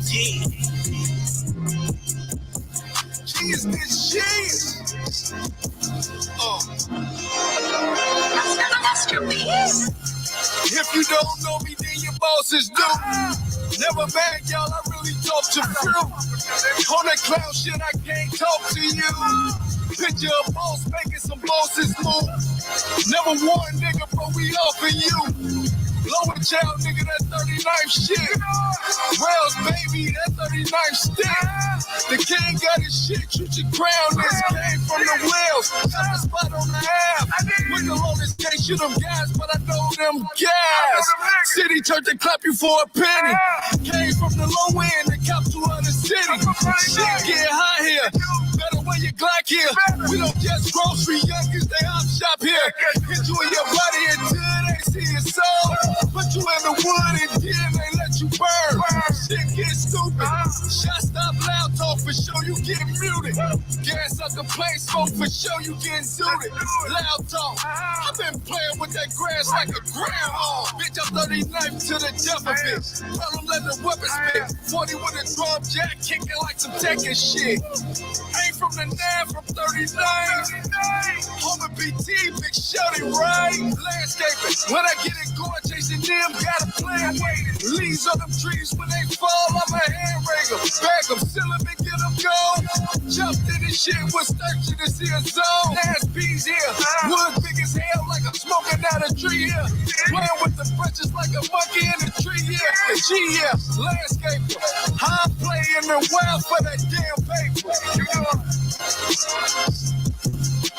Yeah. Cheese this cheese. Masterpiece. If you don't know me, then your bosses do. Never bad, y'all, I really talk to fruit. On that clown shit, I can't talk to you. Picture a boss making some bosses move. Never won, nigga, but we offering you. Lower child, nigga, that 39th shit. Wells, baby, that 39th stick. The king got his shit, you should crown this. Came from the wheels, got the spot on the half. Wiggle on this case, you them guys, but I know them gas. City church, they clap you for a penny. Came from the low end, they cop 200 city. Shit get hot here, better wear your Glock here. We don't just grocery youngers, they op shop here. Hit you in your body until they see your soul. Put you in the wood and then they let you burn. Shit get stupid. Shot stop loud talk for sure you get muted. Gas up the play smoke for sure you get suited. Loud talk. I've been playing with that grass like a grandma. Bitch, I'm 39 to the death of it. Tell them let the weapon spit. 40 with a drum jack kicking like some Tekken shit. Ain't from the 9 from 39. Home of BT, big shorty, right? Landscaping. When I get it going, chasing them, got a plan waiting. Leaves on them trees when they fall, I'm a hand raider. Bag them, seal them and get them gone. Jumped in this shit, was thirsty to see a zone. Ass bees here, wood big as hell like I'm smoking out a tree here. Playing with the branches like a monkey in a tree here. G here, landscaper. I'm playing the wild for that damn paper.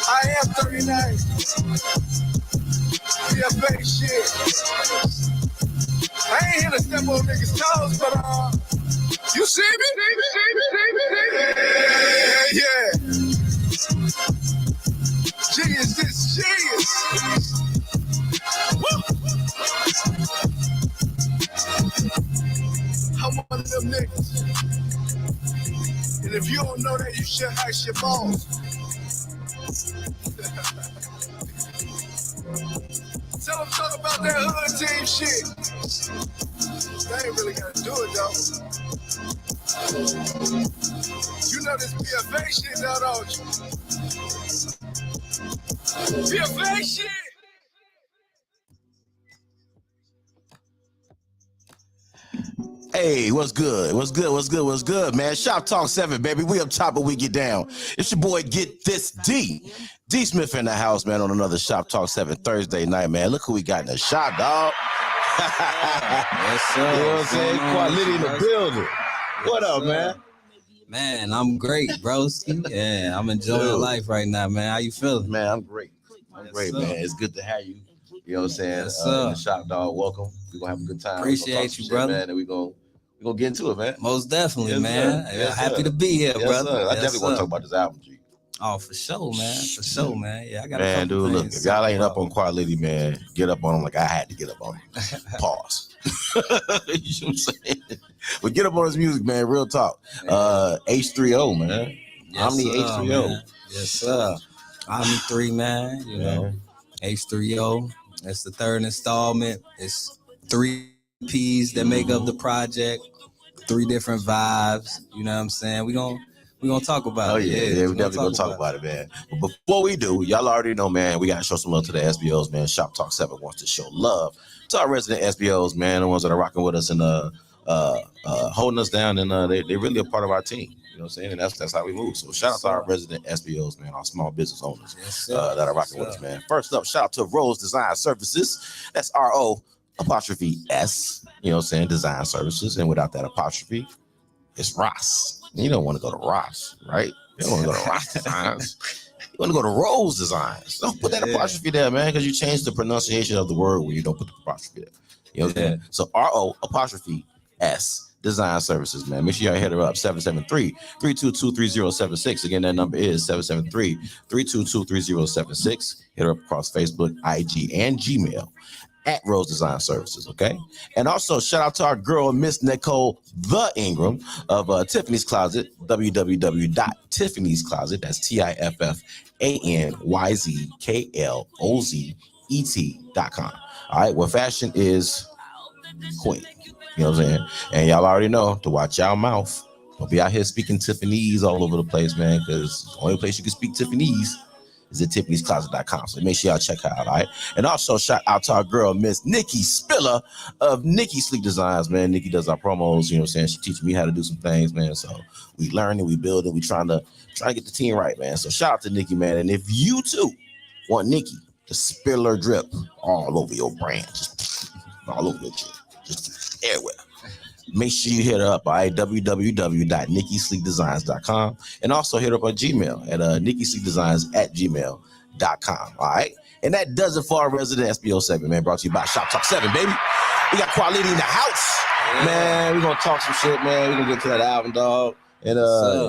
I am 39. PFA shit. I ain't here to step on niggas' toes, but you see me? Yeah. Genius, this genius. Woo. I'm one of them niggas. And if you don't know that, you should ice your balls. Tell them talk about that hood team shit. They ain't really gotta do it though. You know this PFA shit now, don't you? PFA shit! Hey, what's good? What's good? What's good? What's good, man? Shop Talk 7, baby. We up top, but we get down. It's your boy, Get This D. D Smith in the house, man, on another Shop Talk 7 Thursday night, man. Look who we got in the shop, dog. Yes, sir. You know what I'm saying? QUA LITTI in the building. What up, man? Man, I'm great, broski. Yeah, I'm enjoying life right now, man. How you feeling? Man, I'm great. I'm great, man. It's good to have you. You know what I'm saying? Yes, in the shop, dog. Welcome. We're going to have a good time. Appreciate you, brother. Man, and we're going to get into it, man. Most definitely, Yes, man. Yes, happy to be here, brother. Sir. I definitely want to talk about this album, G. Oh, for sure, man. For sure, man. Yeah, I got man, dude, look, if y'all ain't up on QUA LITTI, man, get up on him like I had to get up on him. Pause. You know what I'm saying? But get up on his music, man. Real talk. H3O, man. Yes, Omni H3O. Man. Yes, sir. Omni 3, man. You know, H3O. That's the third installment. It's 3 P's that make up the project. 3 different vibes. You know what I'm saying? We're gonna talk about it. Yeah, we definitely gonna talk about it, man. But before we do, y'all already know, man, we gotta show some love to the SBOs, man. Shop Talk 7 wants to show love to our resident SBOs, man, the ones that are rocking with us and holding us down, and they really a part of our team. You know what I'm saying? And that's how we move. So shout out to our resident SBOs, man, our small business owners that are rocking with us, man. First up, shout out to Rose Design Services. That's RO''S. You know what I'm saying? Design Services, and without that apostrophe, it's Ross. You don't want to go to Ross, right? You don't want to go to Ross Designs. You want to go to Rose Designs. Don't put that apostrophe there, man, because you change the pronunciation of the word when you don't put the apostrophe there. You know what I'm saying? So RO''S Design Services, man. Make sure y'all hit her up, 773-322-3076. Again, that number is 773-322-3076. Hit her up across Facebook, IG, and Gmail at Rose Design Services, okay? And also, shout out to our girl, Miss Nicole The Ingram of Tiffany's Closet, www.tiffany'scloset, that's TIFFANYZKLOZET.com. All right, well, fashion is queen. You You know what I'm saying? And y'all already know to watch y'all mouth. Don't be out here speaking Tiffany's all over the place, man, because the only place you can speak Tiffany's is at tiffany'scloset.com. So make sure y'all check her out, all right? And also shout out to our girl, Miss Nikki Spiller of Nikki Sleep Designs, man. Nikki does our promos, you know what I'm saying? She teaches me how to do some things, man. So we learning, we building, we trying to get the team right, man. So shout out to Nikki, man. And if you too want Nikki to spill her drip all over your brand, just all over your shit, just everywhere, make sure you hit her up, all right? www.nikkisleepdesigns.com, and also hit her up on Gmail at nikkisleepdesigns@gmail.com, all right? And that does it for our resident SBO segment, man, brought to you by Shop Talk 7, baby. We got QUA LITTI in the house, man. We're going to talk some shit, man. We're going to get to that album, dog. And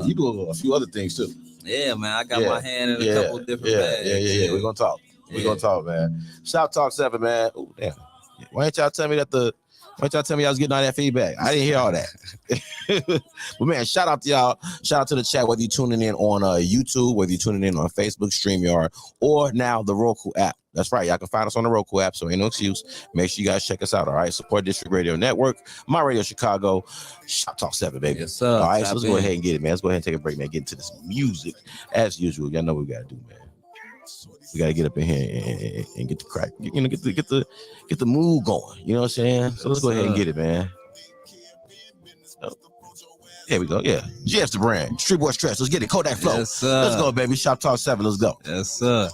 you do a few other things, too. Yeah, man. I got my hand in a couple different bags. Yeah. We're going to talk. We're going to talk, man. Shop Talk 7, man. Ooh, damn. Why didn't y'all tell me I was getting all that feedback? I didn't hear all that. But man, shout out to y'all. Shout out to the chat, whether you're tuning in on YouTube, whether you're tuning in on Facebook, StreamYard, or now the Roku app. That's right. Y'all can find us on the Roku app, so ain't no excuse. Make sure you guys check us out, all right? Support District Radio Network, My Radio Chicago, Shop Talk 7, baby. Yes, sir. All right, so let's go ahead and get it, man. Let's go ahead and take a break, man. Get into this music. As usual, y'all know what we got to do, man. We gotta get up in here and get the crack, get the mood going. You know what I'm saying? So let's go ahead and get it, man. Oh, here we go. Yeah, GF's the brand. Street Boy Stress. Let's get it. Kodak Flow. Yes, let's go, baby. Shop Talk 7. Let's go. Yes, sir.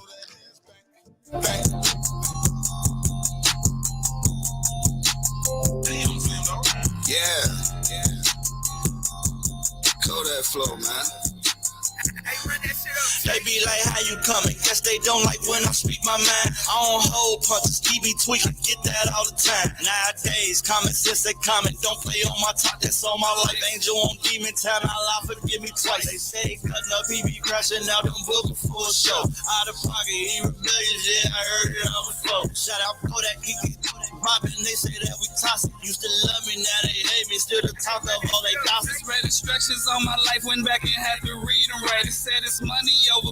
Yeah. Kodak Flow, man. They be like, how you coming? Guess they don't like when I speak my mind. I don't hold punches, be tweak, I get that all the time. Nowadays, common sense they comment. Don't play on my top, that's all my life. Angel on demon time, Allah forgive me twice. They say cutting up, he be crashing out them books for a show. Out of pocket, he rebellious, yeah, I heard it all before. Shout out Kodak, Kiki, Robin, they say that we toxic. Used to love me, now they hate me. Still the talk of all they gossip. Read instructions on my life, went back and had to read them right. It said it's money over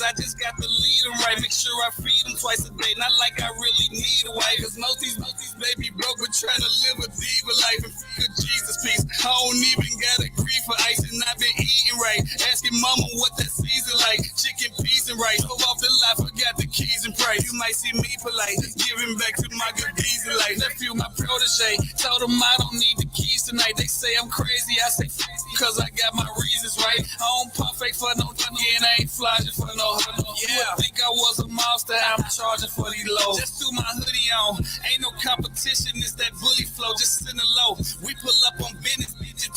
I just got to lead them right. Make sure I feed them twice a day. Not like I really need a wife. Cause most these baby broke, but trying to live a diva life. And good Jesus peace. I don't even got a grief for ice, and I've been eating right. Asking mama what that season like. Chicken, peas, and rice. Go off the lot, forgot the keys and price. You might see me polite, giving back to my good deeds in life. That feel my protege. Told them I don't need the keys tonight. They say I'm crazy. I say cause I got my reasons right. I don't pump fake for no money, and I ain't flying for no. Yeah, think I was a monster. I'm charging for these lows. Just threw my hoodie on. Ain't no competition. It's that bully flow. Just send it low. We pull up on business.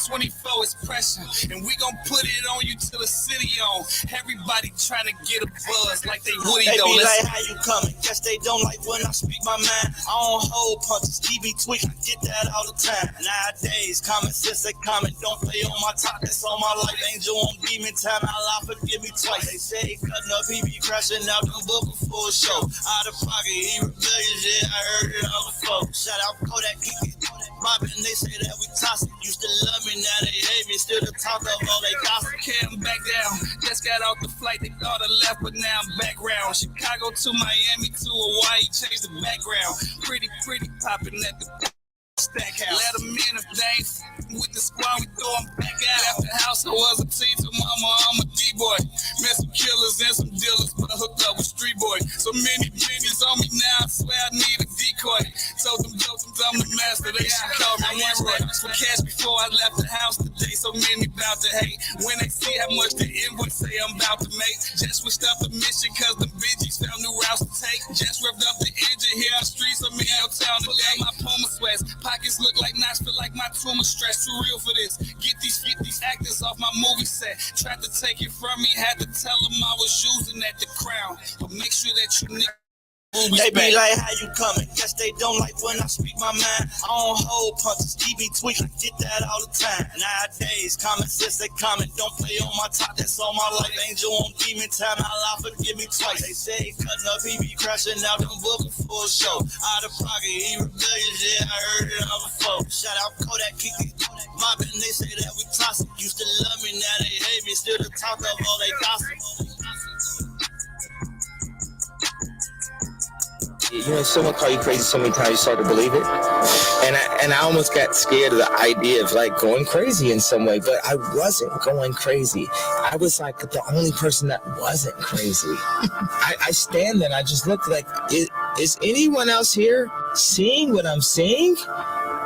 24 is pressure, and we gon' put it on you till the city on. Everybody trying to get a buzz like they Woody. They be like, how you coming? Guess they don't like when I speak my mind. I don't hold punches, be tweak, I get that all the time. Nowadays, common sense they comment. Don't play on my top, that's all my life. Angel on demon time, Allah forgive me twice. They say cutting up, he be crashing out them books for a show. Out of pocket, he rebellious, yeah, I heard it all before. Shout out Kodak, Kiki, Robin, they say that we toxic. Used to love me, now they hate me. Still the talk of all they gossip. Came back down, just got off the flight. They thought I left, but now I'm background. Chicago to Miami to Hawaii, changed the background. Pretty popping at the stack house. Let them in if they ain't with the squad, we throw them back out. Left the house, I was a teen to mama, I'm a D-boy. Met some killers and some dealers, but I hooked up with street boy. So many bitches on me now, I swear I need a decoy. Told them jokes, I'm the master, they should call me Leroy. For cash before I left the house today, so many bout to hate. When they see how much the invoice say I'm about to make, just switched up the mission, cause the bitches found new routes to take. Just revved up the engine here on the streets, I'm in your town today. My Puma sweats, pockets look like knots, feel like my tumor stress. Too real for this. Get these actors off my movie set. Tried to take it from me, had to tell them I was using at the crown. But make sure that you niggas. They be like, how you coming? Guess they don't like when I speak my mind. I don't hold punches, be tweak, I get that all the time. Nowadays, common sense they comment. Don't play on my top, that's all my life. Angel on demon time, Allah forgive me twice. They say cutting up, he be crashing out them books for a show. Out of pocket, he rebellious, yeah, I heard it all before. Shout out Kodak, Kiki, Robin, they say that we toxic. Used to love me, now they hate me. Still the talk of all they gossip. someone call you crazy so many times you start to believe it. And I almost got scared of the idea of like going crazy in some way, but I wasn't going crazy. I was like the only person that wasn't crazy. I stand there and I just look like, is anyone else here seeing what I'm seeing?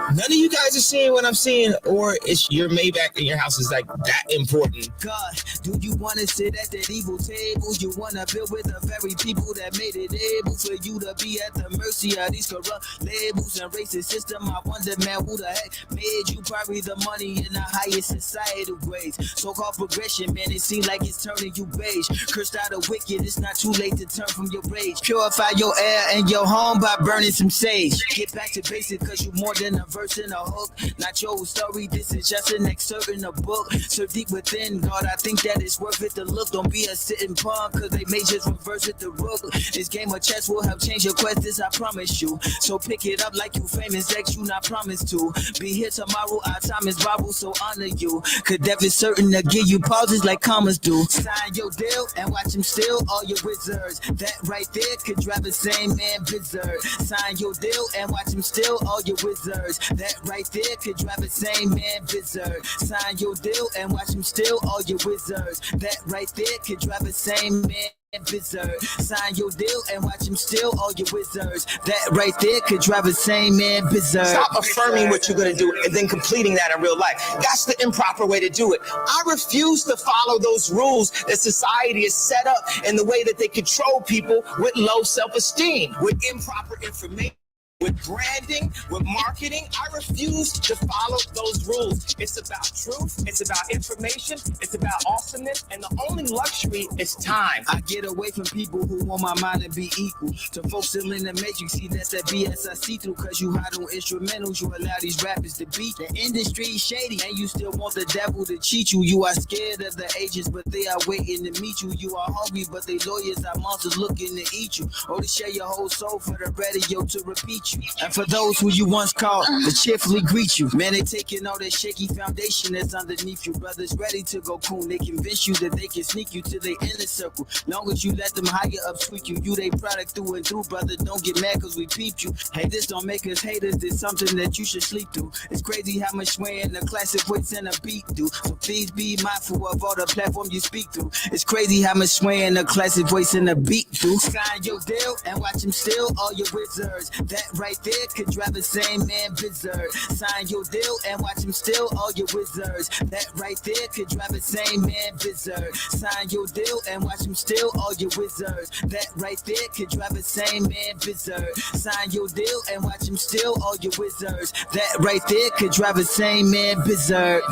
None of you guys are seeing what I'm seeing, or it's your Maybach in your house is like that important. God, do you want to sit at that evil table? You want to build with the very people that made it able for you to be at the mercy of these corrupt labels and racist system? I wonder, man, who the heck made you bury the money in the highest societal grades? So-called progression, man, it seems like it's turning you beige. Cursed out of wicked, it's not too late to turn from your rage. Purify your air and your home by burning some sage. Get back to basic, cause you more than a verse in a hook, not your story. This is just an excerpt in a book. So deep within, God, I think that it's worth it to look. Don't be a sitting punk, cause they may just reverse with the rook. This game of chess will help change your quest, this I promise you. So pick it up like you famous ex, you not promised to. Be here tomorrow, our time is Bible, so honor you. Cause death is certain to give you pauses like commas do. Sign your deal and watch him steal all your wizards. That right there could drive the same man berserk. Sign your deal and watch him steal all your wizards. That right there could drive the same man berserk. Sign your deal and watch him steal all your wizards. That right there could drive the same man berserk. Sign your deal and watch him steal all your wizards. That right there could drive the same man berserk. Stop affirming what you're going to do and then completing that in real life. That's the improper way to do it. I refuse to follow those rules that society is set up in the way that they control people with low self-esteem, with improper information, with branding, with marketing. I refuse to follow those rules. It's about truth, it's about information, it's about awesomeness, and the only luxury is time. I get away from people who want my mind to be equal to folks still in the matrix. See, that's that BS I see through, cause you hide on instrumentals. You allow these rappers to beat the industry shady, and you still want the devil to cheat you. You are scared of the agents, but they are waiting to meet you. You are hungry, but they lawyers are monsters looking to eat you, or to share your whole soul for the radio to repeat you. And for those who you once called to cheerfully greet you, man, they taking all that shaky foundation that's underneath you. Brothers ready to go cool, they convince you that they can sneak you to their inner circle. Long as you let them higher up tweak you, you they product through and through. Brother, don't get mad cause we peeped you. Hey, this don't make us haters, this something that you should sleep through. It's crazy how much swaying the classic voice and a beat do. So please be mindful of all the platform you speak through. It's crazy how much swaying the classic voice and a beat do. Sign your deal and watch him steal all your wizards. That right there could drive the same man berserk. Sign your deal and watch him steal all your wizards. That right there could drive the same man berserk. Sign your deal and watch him steal all your wizards. That right there could drive the same man berserk. Sign your deal and watch him steal all your wizards. That right there could drive the same man berserk.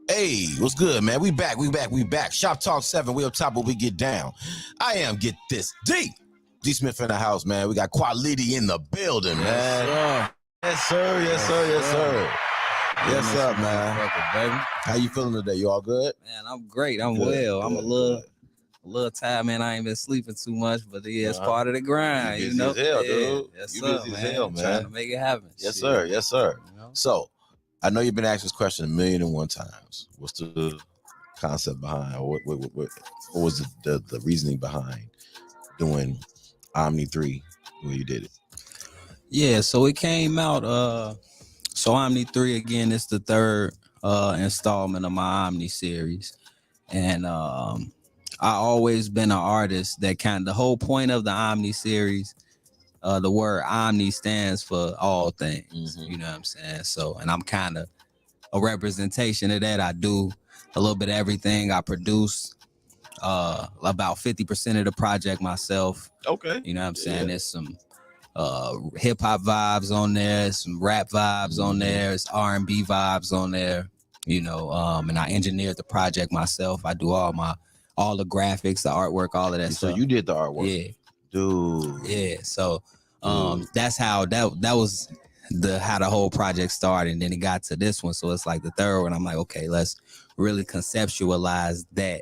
Hey, what's good, man? We back. Shoptalk 7, we up top, but we get down. I am Get This D Smith in the house, man. We got QUA LITTI in the building, man. Yes, sir. Yes, up, man. Baby. How you feeling today? You all good? Man, I'm great. I'm Good, well. I'm good, a little tired, man. I ain't been sleeping too much, but yeah, it's part of the grind. You You busy know, as hell, yeah. dude. Yes, You sir, busy as man. hell, man. Trying to make it happen. Yes, Shit. sir. You know? So, I know you've been asked this question 1,000,001 times. What's the concept behind, or what was the reasoning behind doing Omni 3 the way you did it? Yeah, so it came out. So Omni 3 again is the third installment of my Omni series, and I always been an artist that the whole point of the Omni series. The word Omni stands for all things, you know what I'm saying? So, and I'm kind of a representation of that. I do a little bit of everything. I produce about 50% of the project myself. Okay. You know what I'm saying? There's some hip hop vibes on there, some rap vibes on there, there's R&B vibes on there, you know, and I engineered the project myself. I do all the graphics, the artwork, all of that So stuff. you did the artwork? Yeah. Dude. Yeah, so that's how that was how the whole project started, and then it got to this one. So it's like the third one. I'm like, okay, let's really conceptualize that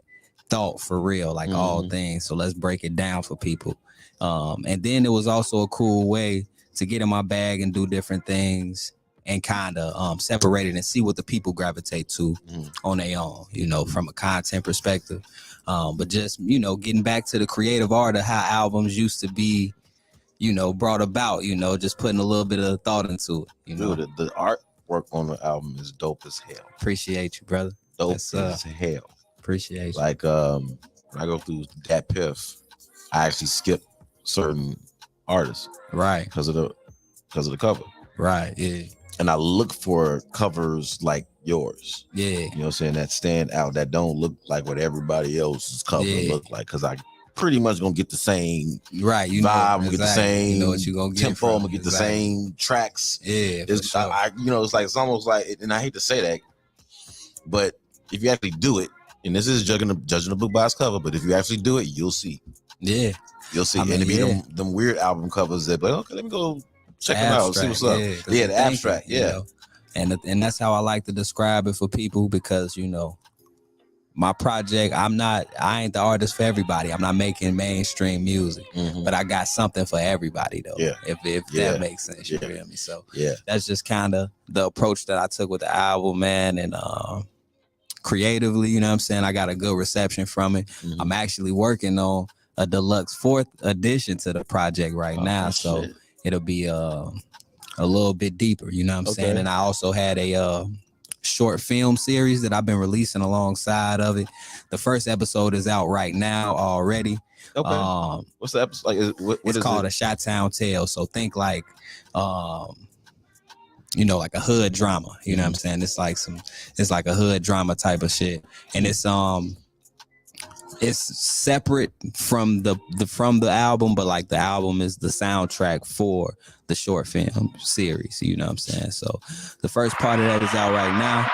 thought for real, like all things. So let's break it down for people. And then it was also a cool way to get in my bag and do different things and kind of separate it and see what the people gravitate to on their own, you know, from a content perspective. But just, you know, getting back to the creative art of how albums used to be, you know, brought about, you know, just putting a little bit of thought into it, you know. Dude, the artwork on the album is dope as hell. Appreciate you, brother. Dope as hell. Appreciate you. Like when I go through Dat Piff, I actually skip certain artists, right, because of the cover, right, yeah. And I look for covers like yours, yeah, you know what I'm saying, that stand out, that don't look like what everybody else's cover look like, because I pretty much gonna get the same right, you vibe, know, I'm gonna get the same, you know what you gonna get tempo, I'm gonna get the same tracks. Yeah, it's sure. you know, it's like, it's almost like, and I hate to say that, but if you actually do it, and this is judging the book by its cover, but if you actually do it, you'll see. Yeah, you'll see. I mean, and it be them weird album covers that, but okay, let me go check them out, see what's up. Yeah, the abstract, you know? And that's how I like to describe it for people, because, you know, my project, I ain't the artist for everybody. I'm not making mainstream music, but I got something for everybody though. Yeah. If that makes sense, you feel me? So that's just kind of the approach that I took with the album, man. And creatively, you know what I'm saying, I got a good reception from it. I'm actually working on a deluxe 4th edition to the project right now. So it'll be a little bit deeper, you know what I'm saying? And I also had a short film series that I've been releasing alongside of it. The first episode is out right now already. Okay. What's the episode? Like, what it's is called it? A Shot-Town Tale. So think like, you know, like a hood drama. You know what I'm saying? It's like a hood drama type of shit. And it's separate from the album, but like the album is the soundtrack for the short film series, you know what I'm saying? So the first part of that is out right now,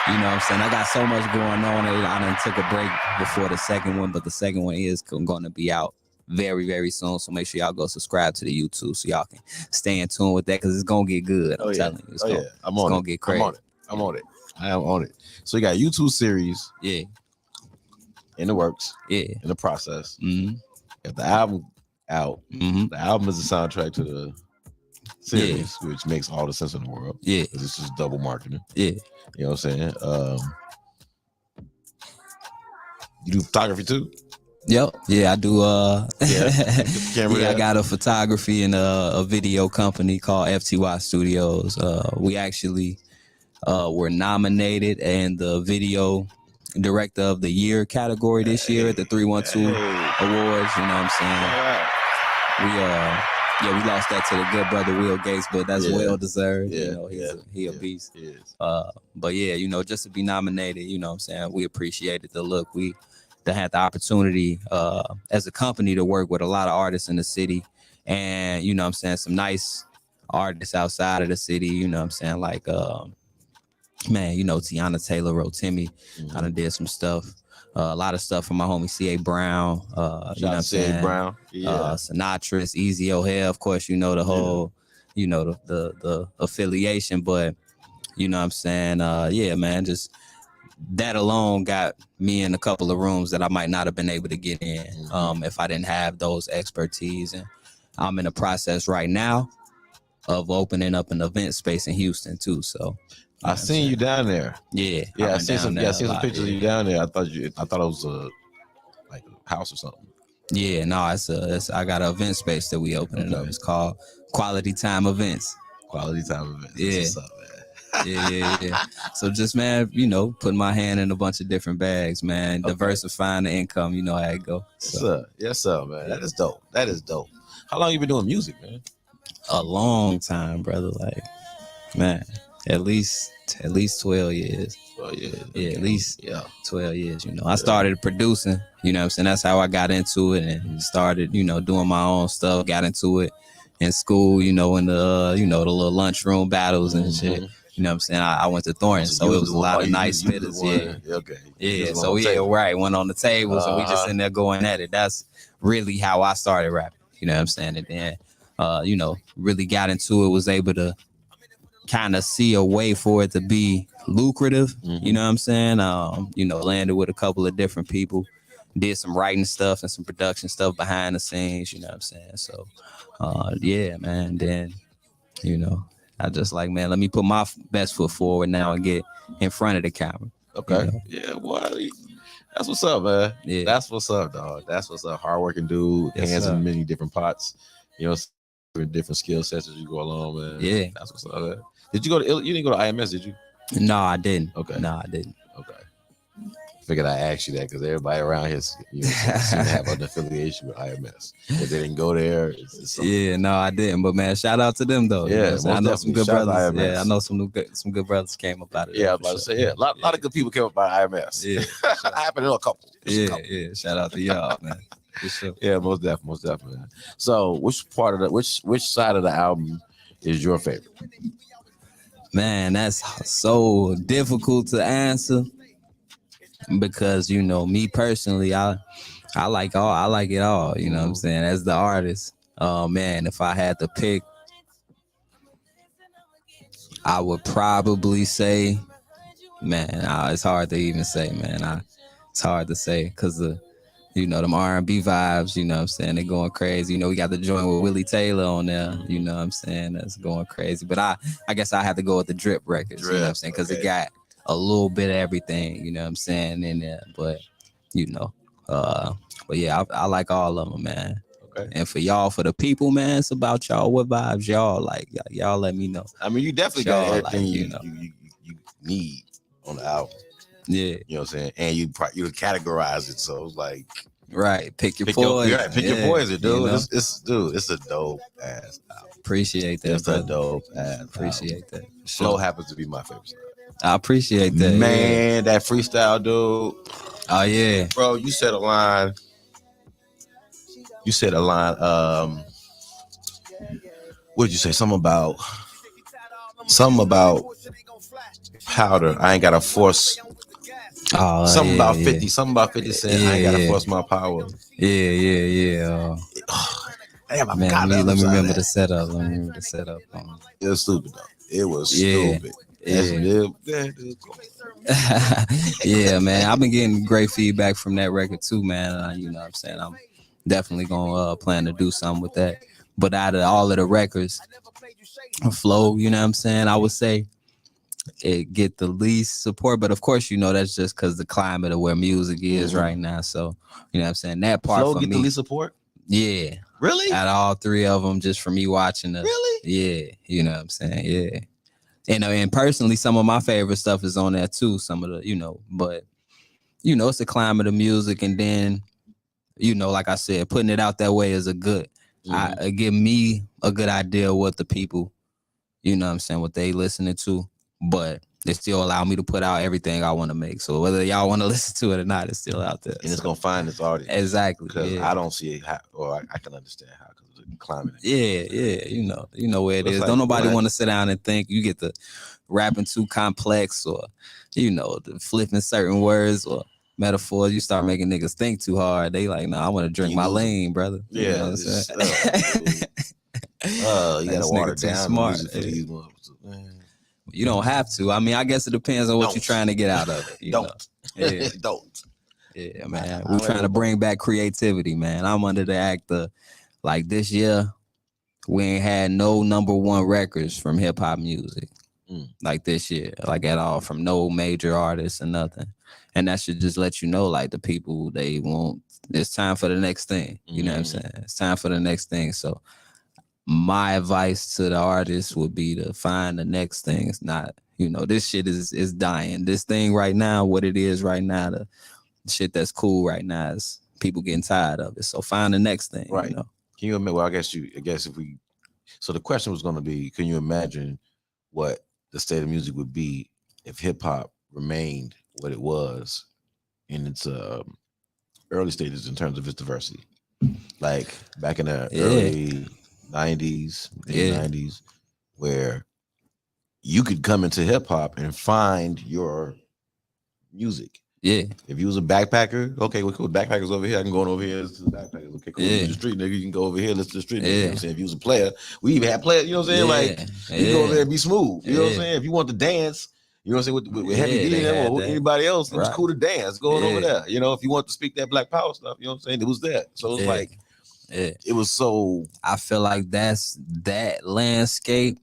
you know what I'm saying? I got so much going on, I done took a break before the second one, but the second one is going to be out very, very soon. So make sure y'all go subscribe to the YouTube so y'all can stay in tune with that, because it's going to get good. I'm telling you. It's going to get crazy. I'm on it. I am on it. So you got YouTube series. Yeah. In the works, in the process. If the album out, the album is the soundtrack to the series, which makes all the sense in the world. Yeah, because it's just double marketing. Yeah, you know what I'm saying. You do photography too? Yep. Yeah, I do. I I got a photography and a video company called FTY Studios. We actually were nominated in the video Director of the Year category this year at the 312 Awards. You know what I'm saying? We lost that to the good brother Will Gates, but that's well deserved. You know, he a beast. But yeah, you know, just to be nominated, you know what I'm saying, we appreciated the look. We had the opportunity as a company to work with a lot of artists in the city, and you know what I'm saying, some nice artists outside of the city, you know what I'm saying, like man, you know, Tiana Taylor, Rotimi, I done did some stuff. A lot of stuff from my homie C.A. Brown. You know what I'm saying? Brown. Sinatris, Easy O'Hare, of course, you know, the whole, you know, the affiliation. But, you know what I'm saying? Yeah, man, just that alone got me in a couple of rooms that I might not have been able to get in if I didn't have those expertise. And I'm in the process right now of opening up an event space in Houston, too. So, I seen you down there. Yeah, I seen some pictures of you down there. I thought it was like a house or something. Yeah, no, I got an event space that we opening up. It's called Quality Time Events. Quality Time Events. Yeah. That's what's up, man. yeah. So just, man, you know, putting my hand in a bunch of different bags, man. Diversifying the income, you know how it go. So. Yes, sir, man. That is dope. How long you been doing music, man? A long time, brother. Like, man. At least 12 years. Yeah, at least 12 years, you know. I started producing, you know what I'm saying? That's how I got into it and started, you know, doing my own stuff, got into it in school, you know, in the, you know, the little lunchroom battles and shit. You know what I'm saying? I went to Thornton, so it was a lot of nice spitters. So went on the tables and we just in there going at it. That's really how I started rapping, you know what I'm saying? And then, you know, really got into it, was able to kind of see a way for it to be lucrative, you know what I'm saying? You know, landed with a couple of different people, did some writing stuff and some production stuff behind the scenes, you know what I'm saying? So, yeah, man, then, you know, I just like, man, let me put my best foot forward now and get in front of the camera. Okay. You know? Yeah, well, that's what's up, man. Yeah. That's what's up, dog. That's what's up. Hardworking dude, Yes, hands sir. in many different pots. You know, different skill sets as you go along, man. Yeah. That's what's up, man. Did you go to? You didn't go to IMS, did you? No, I didn't. Okay. No, I didn't. Okay. Figured I asked you that because everybody around here seem to have an affiliation with IMS. If they didn't go there, it's yeah, no, I didn't. But man, shout out to them though. Yeah, you know what I'm saying? I know some good shout out to brothers. IMS. Yeah, I know some good brothers came up out of it. Yeah, I was about to say, yeah, a lot of good people came up by IMS. Yeah, I happen to know a couple. Yeah. Shout out to y'all, man. For sure. Yeah, most definitely. So, which side of the album is your favorite? Man, that's so difficult to answer because you know me personally, I like it all. You know what I'm saying? As the artist, man, if I had to pick, I would probably say, man, it's hard to even say, man. It's hard to say because you know, them R&B vibes, you know what I'm saying? They're going crazy. You know, we got the joint with Willie Taylor on there, you know what I'm saying? That's going crazy. But I guess I have to go with the Drip records, you know what I'm saying? Because it got a little bit of everything, you know what I'm saying, in there. But, you know, but yeah, I like all of them, man. Okay. And for y'all, for the people, man, it's about y'all. What vibes y'all like? Y'all let me know. I mean, you definitely got everything like, you need on the album. Yeah, you know what I'm saying, and you categorize it, so it's like pick your poison. Pick your poison, dude. You know? It's a dope ass album. Appreciate that. It's a dope ass. Appreciate that. Flow happens to be my favorite style. I appreciate that, man. That freestyle, dude. Oh yeah, bro. You said a line. What did you say? Something about powder. I ain't gotta force. Something about 50 Cent. I ain't gotta force my power. Yeah. Damn, I man, forgot let me remember that. the setup. It was stupid though. It was stupid. Yeah, man. I've been getting great feedback from that record too, man. You know what I'm saying? I'm definitely gonna plan to do something with that. But out of all of the records, Flow, you know what I'm saying? I would say it get the least support, but of course, you know, that's just because the climate of where music is right now. So, you know what I'm saying? That part Flow for get me, the least support? Yeah. Really? Out of all three of them, just for me watching the Really? Yeah, you know what I'm saying? Yeah. And personally, some of my favorite stuff is on there too. Some of the, you know, but you know, it's the climate of music, and then, you know, like I said, putting it out that way is a good give me a good idea of what the people, you know what I'm saying, what they listening to, but they still allow me to put out everything I want to make. So whether y'all want to listen to it or not, it's still out there. And it's going to find its audience. Exactly. Because I don't see it, I can understand how, because of the climate. Yeah. You know where it is. Like, don't nobody want to sit down and think you get the rapping too complex, or, you know, the flipping certain words or metaphors. You start making niggas think too hard. They like, I want to drink my lane, brother. Yeah. You know what I'm saying? You gotta water down smart. The music for these motherfuckers. You don't have to. I mean, I guess it depends on what you're trying to get out of it. You know? Yeah. Don't. Yeah, man. We're trying to bring back creativity, man. I'm under the act of, like, this year, we ain't had no #1 records from hip hop music. Like this year, like at all, from no major artists or nothing. And that should just let you know, like, the people, they want, it's time for the next thing. You know what I'm saying? It's time for the next thing. So my advice to the artists would be to find the next thing. It's not, you know, this shit is dying. This thing right now, what it is right now, the shit that's cool right now is people getting tired of it. So find the next thing. Right. You know? Can you imagine? Well, I guess if we, so the question was going to be, can you imagine what the state of music would be if hip hop remained what it was in its early stages in terms of its diversity? Like back in the early 90s, mid-90s, where you could come into hip hop and find your music. Yeah. If you was a backpacker, okay, well, cool. Backpackers over here. I can go over here. Listen to the backpackers. Okay, cool. The street nigga, you can go over here. Listen to the street nigga. You know what I'm saying? If you was a player, we even had players. You know what I'm saying? Like, you can go over there and be smooth. You know what I'm saying? If you want to dance, you know what I'm saying, with Heavy D or anybody else, it was cool to dance going over there. You know, if you want to speak that Black Power stuff, you know what I'm saying? It was that. So it's it was so. I feel like that's that landscape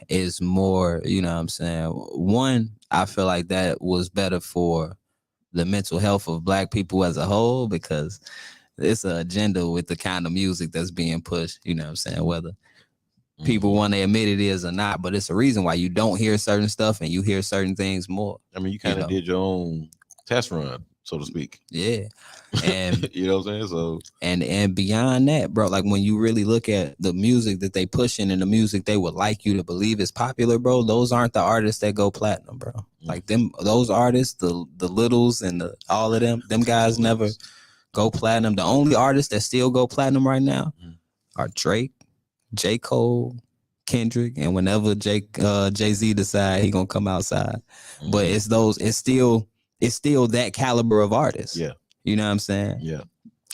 is more, you know what I'm saying? One, I feel like that was better for the mental health of Black people as a whole, because it's an agenda with the kind of music that's being pushed, you know what I'm saying? Whether people want to admit it is or not, but it's a reason why you don't hear certain stuff and you hear certain things more. I mean, you kind of did your own test run, so to speak. Yeah. And you know what I'm saying? So and beyond that, bro, like when you really look at the music that they pushing and the music they would like you to believe is popular, bro, those aren't the artists that go platinum, bro. Like those artists, the Littles and all of them guys never go platinum. The only artists that still go platinum right now are Drake, J. Cole, Kendrick, and whenever Jay-Z decide he gonna come outside. But it's still that caliber of artists. Yeah. You know what I'm saying? Yeah.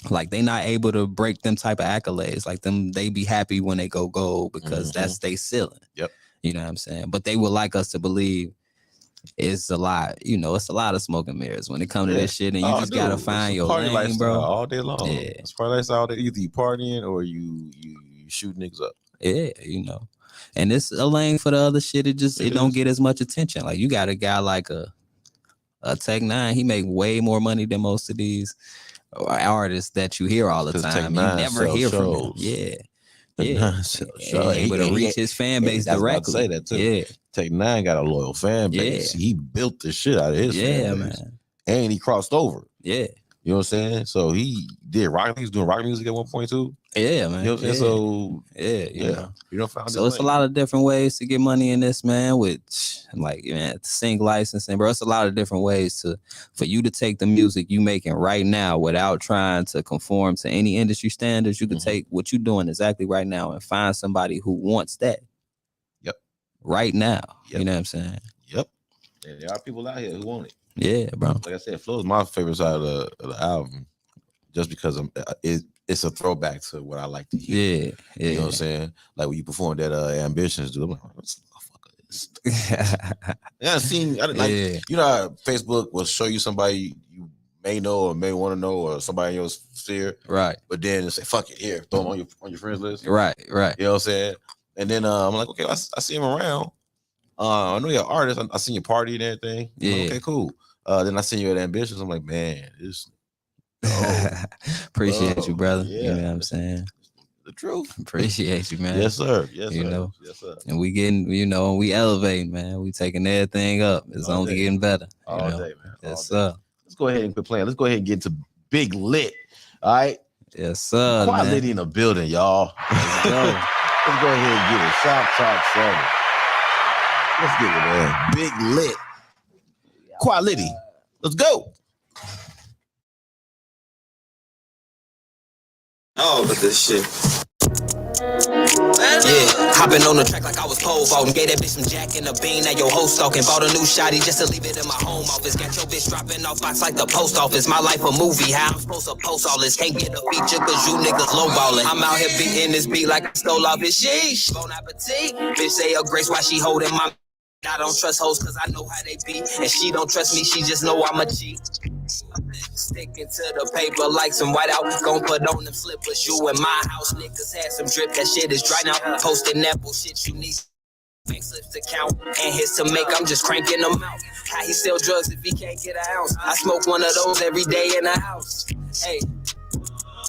Like they not able to break them type of accolades. Like they be happy when they go gold because that's they ceiling. Yep. You know what I'm saying? But they would like us to believe it's a lot, it's a lot of smoke and mirrors when it comes to this shit, and you just gotta find your lane, bro. All day long. Yeah. It's party lifestyle all day. Either you partying or you shoot niggas up. Yeah, And it's a lane for the other shit. It don't get as much attention. Like you got a guy like a Tech 9, he make way more money than most of these artists that you hear all the time. You never hear from him. Yeah. Able to reach his fan base directly. Say that too. Yeah. Tech 9 got a loyal fan base. Yeah. He built the shit out of his fan base. Man. And he crossed over. Yeah. You know what I'm saying? So he did rock. He was doing rock music at one point too. Yeah, man. You know what I'm saying? So you know. You don't find so it's a lot of different ways to get money in this, man. Which like to sing licensing, bro. It's a lot of different ways for you to take the music you making right now without trying to conform to any industry standards. You can take what you're doing exactly right now and find somebody who wants that. Yep. Right now. Yep. You know what I'm saying? Yep. And there are people out here who want it. Yeah, bro. Like I said, Flow is my favorite side of the album, just because it's a throwback to what I like to hear. Yeah. You know what I'm saying? Like when you performed that Ambitions, dude, I'm like, what the fuck is this? You know how Facebook will show you somebody you may know or may want to know, or somebody in your sphere, right? But then it say, fuck it, here, throw them on your friends list, right? You know what I'm saying? And then I'm like, okay, I see him around. I know you're an artist. I seen your party and everything. Yeah. Like, okay, cool. Then I seen you at Ambitions. I'm like, man, this. Appreciate you, brother. Yeah. You know what I'm saying? The truth. Appreciate you, man. Yes, sir. Yes, you sir. know, yes, sir. And we getting, we elevating, man. We taking everything up. It's only getting better. All day, man. Yes, sir. Let's go ahead and quit playing. Let's go ahead and get to Big Lit. All right. Yes, sir. QUA Litty in the building, y'all. Let's go. Let's go ahead and get it. Shoptalk 7. Let's get it, man. Big Lit. QUA Litty. Let's go. Oh, but this shit. Yeah, hopping on the track like I was pole vaulting. Gave that bitch some jack and a bean. Now your host talking. Bought a new shotty just to leave it in my home office. Got your bitch dropping off box like the post office. My life a movie. How I'm supposed to post all this? Can't get a feature cause you niggas lowballing. I'm out here beating this beat like I stole off his sheesh. Bon appetit. Bitch say a grace while she holding my. I don't trust hoes cause I know how they be. And she don't trust me, she just know I'm a cheat. Sticking to the paper like some whiteout. Gon' put on them slippers. You in my house, niggas had some drip. That shit is dry now. Posting that bullshit you need. Bank slips to count and hits to make. I'm just cranking them out. How he sell drugs if he can't get an ounce? I smoke one of those every day in the house. Hey.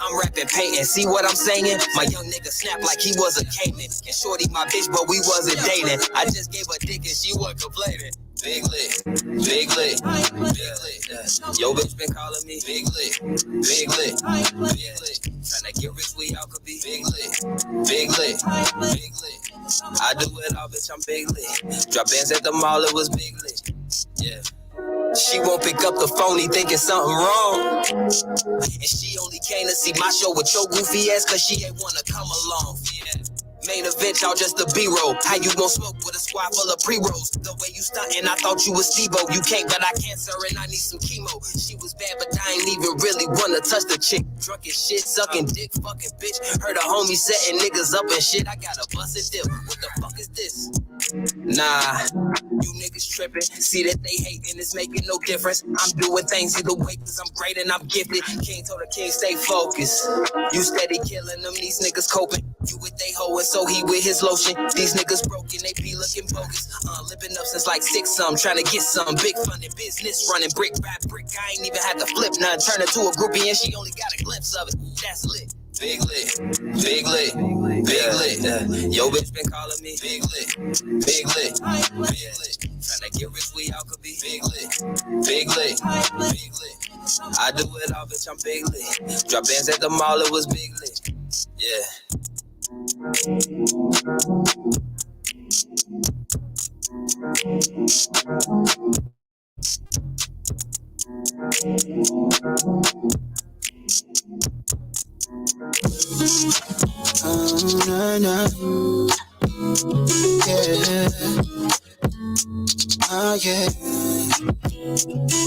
I'm rapping painting, see what I'm saying? My young nigga snap like he was a caveman. And shorty my bitch, but we wasn't dating. I just gave her dick and she wasn't complaining. Big lit, big lit, big lit. Yo bitch been calling me big lit, big lit, big lit. Tryna get rich, we all could be big lit, big lit, big lit. I do it all, bitch, I'm big lit. Drop bands at the mall, it was big lit. Yeah. She won't pick up the phone, he thinking something wrong. And she only came to see my show with your goofy ass cause she ain't wanna come along. Yeah. Main event, y'all just the B-roll. How you gon' smoke with a squad full of pre-rolls? The way you stuntin', I thought you was Steve-O. You can't, but I can't, sir, and I need some chemo. She was bad, but I ain't even really wanna touch the chick. Drunk as shit, sucking dick, fucking bitch. Heard a homie setting niggas up and shit. I got a busted dip. What the fuck is this? Nah, you niggas tripping. See that they hating, it's making no difference. I'm doing things either way cause I'm great and I'm gifted. King told the king stay focused. You steady killing them, these niggas coping. You with they hoe and so he with his lotion. These niggas broken, they be looking bogus. Living up since like 6 some, trying to get some big funded business running brick by brick. I ain't even had to flip none. Turn her to a groupie and she only got a glimpse of it. That's lit. Big lit, big lit, big lit. Yo, bitch been calling me big lit, big lit, big lit. Tryna get rich, we all could be big lit, big lit, big lit. I do it all, bitch, I'm big lit. Drop bands at the mall, it was big lit. Yeah. Yeah.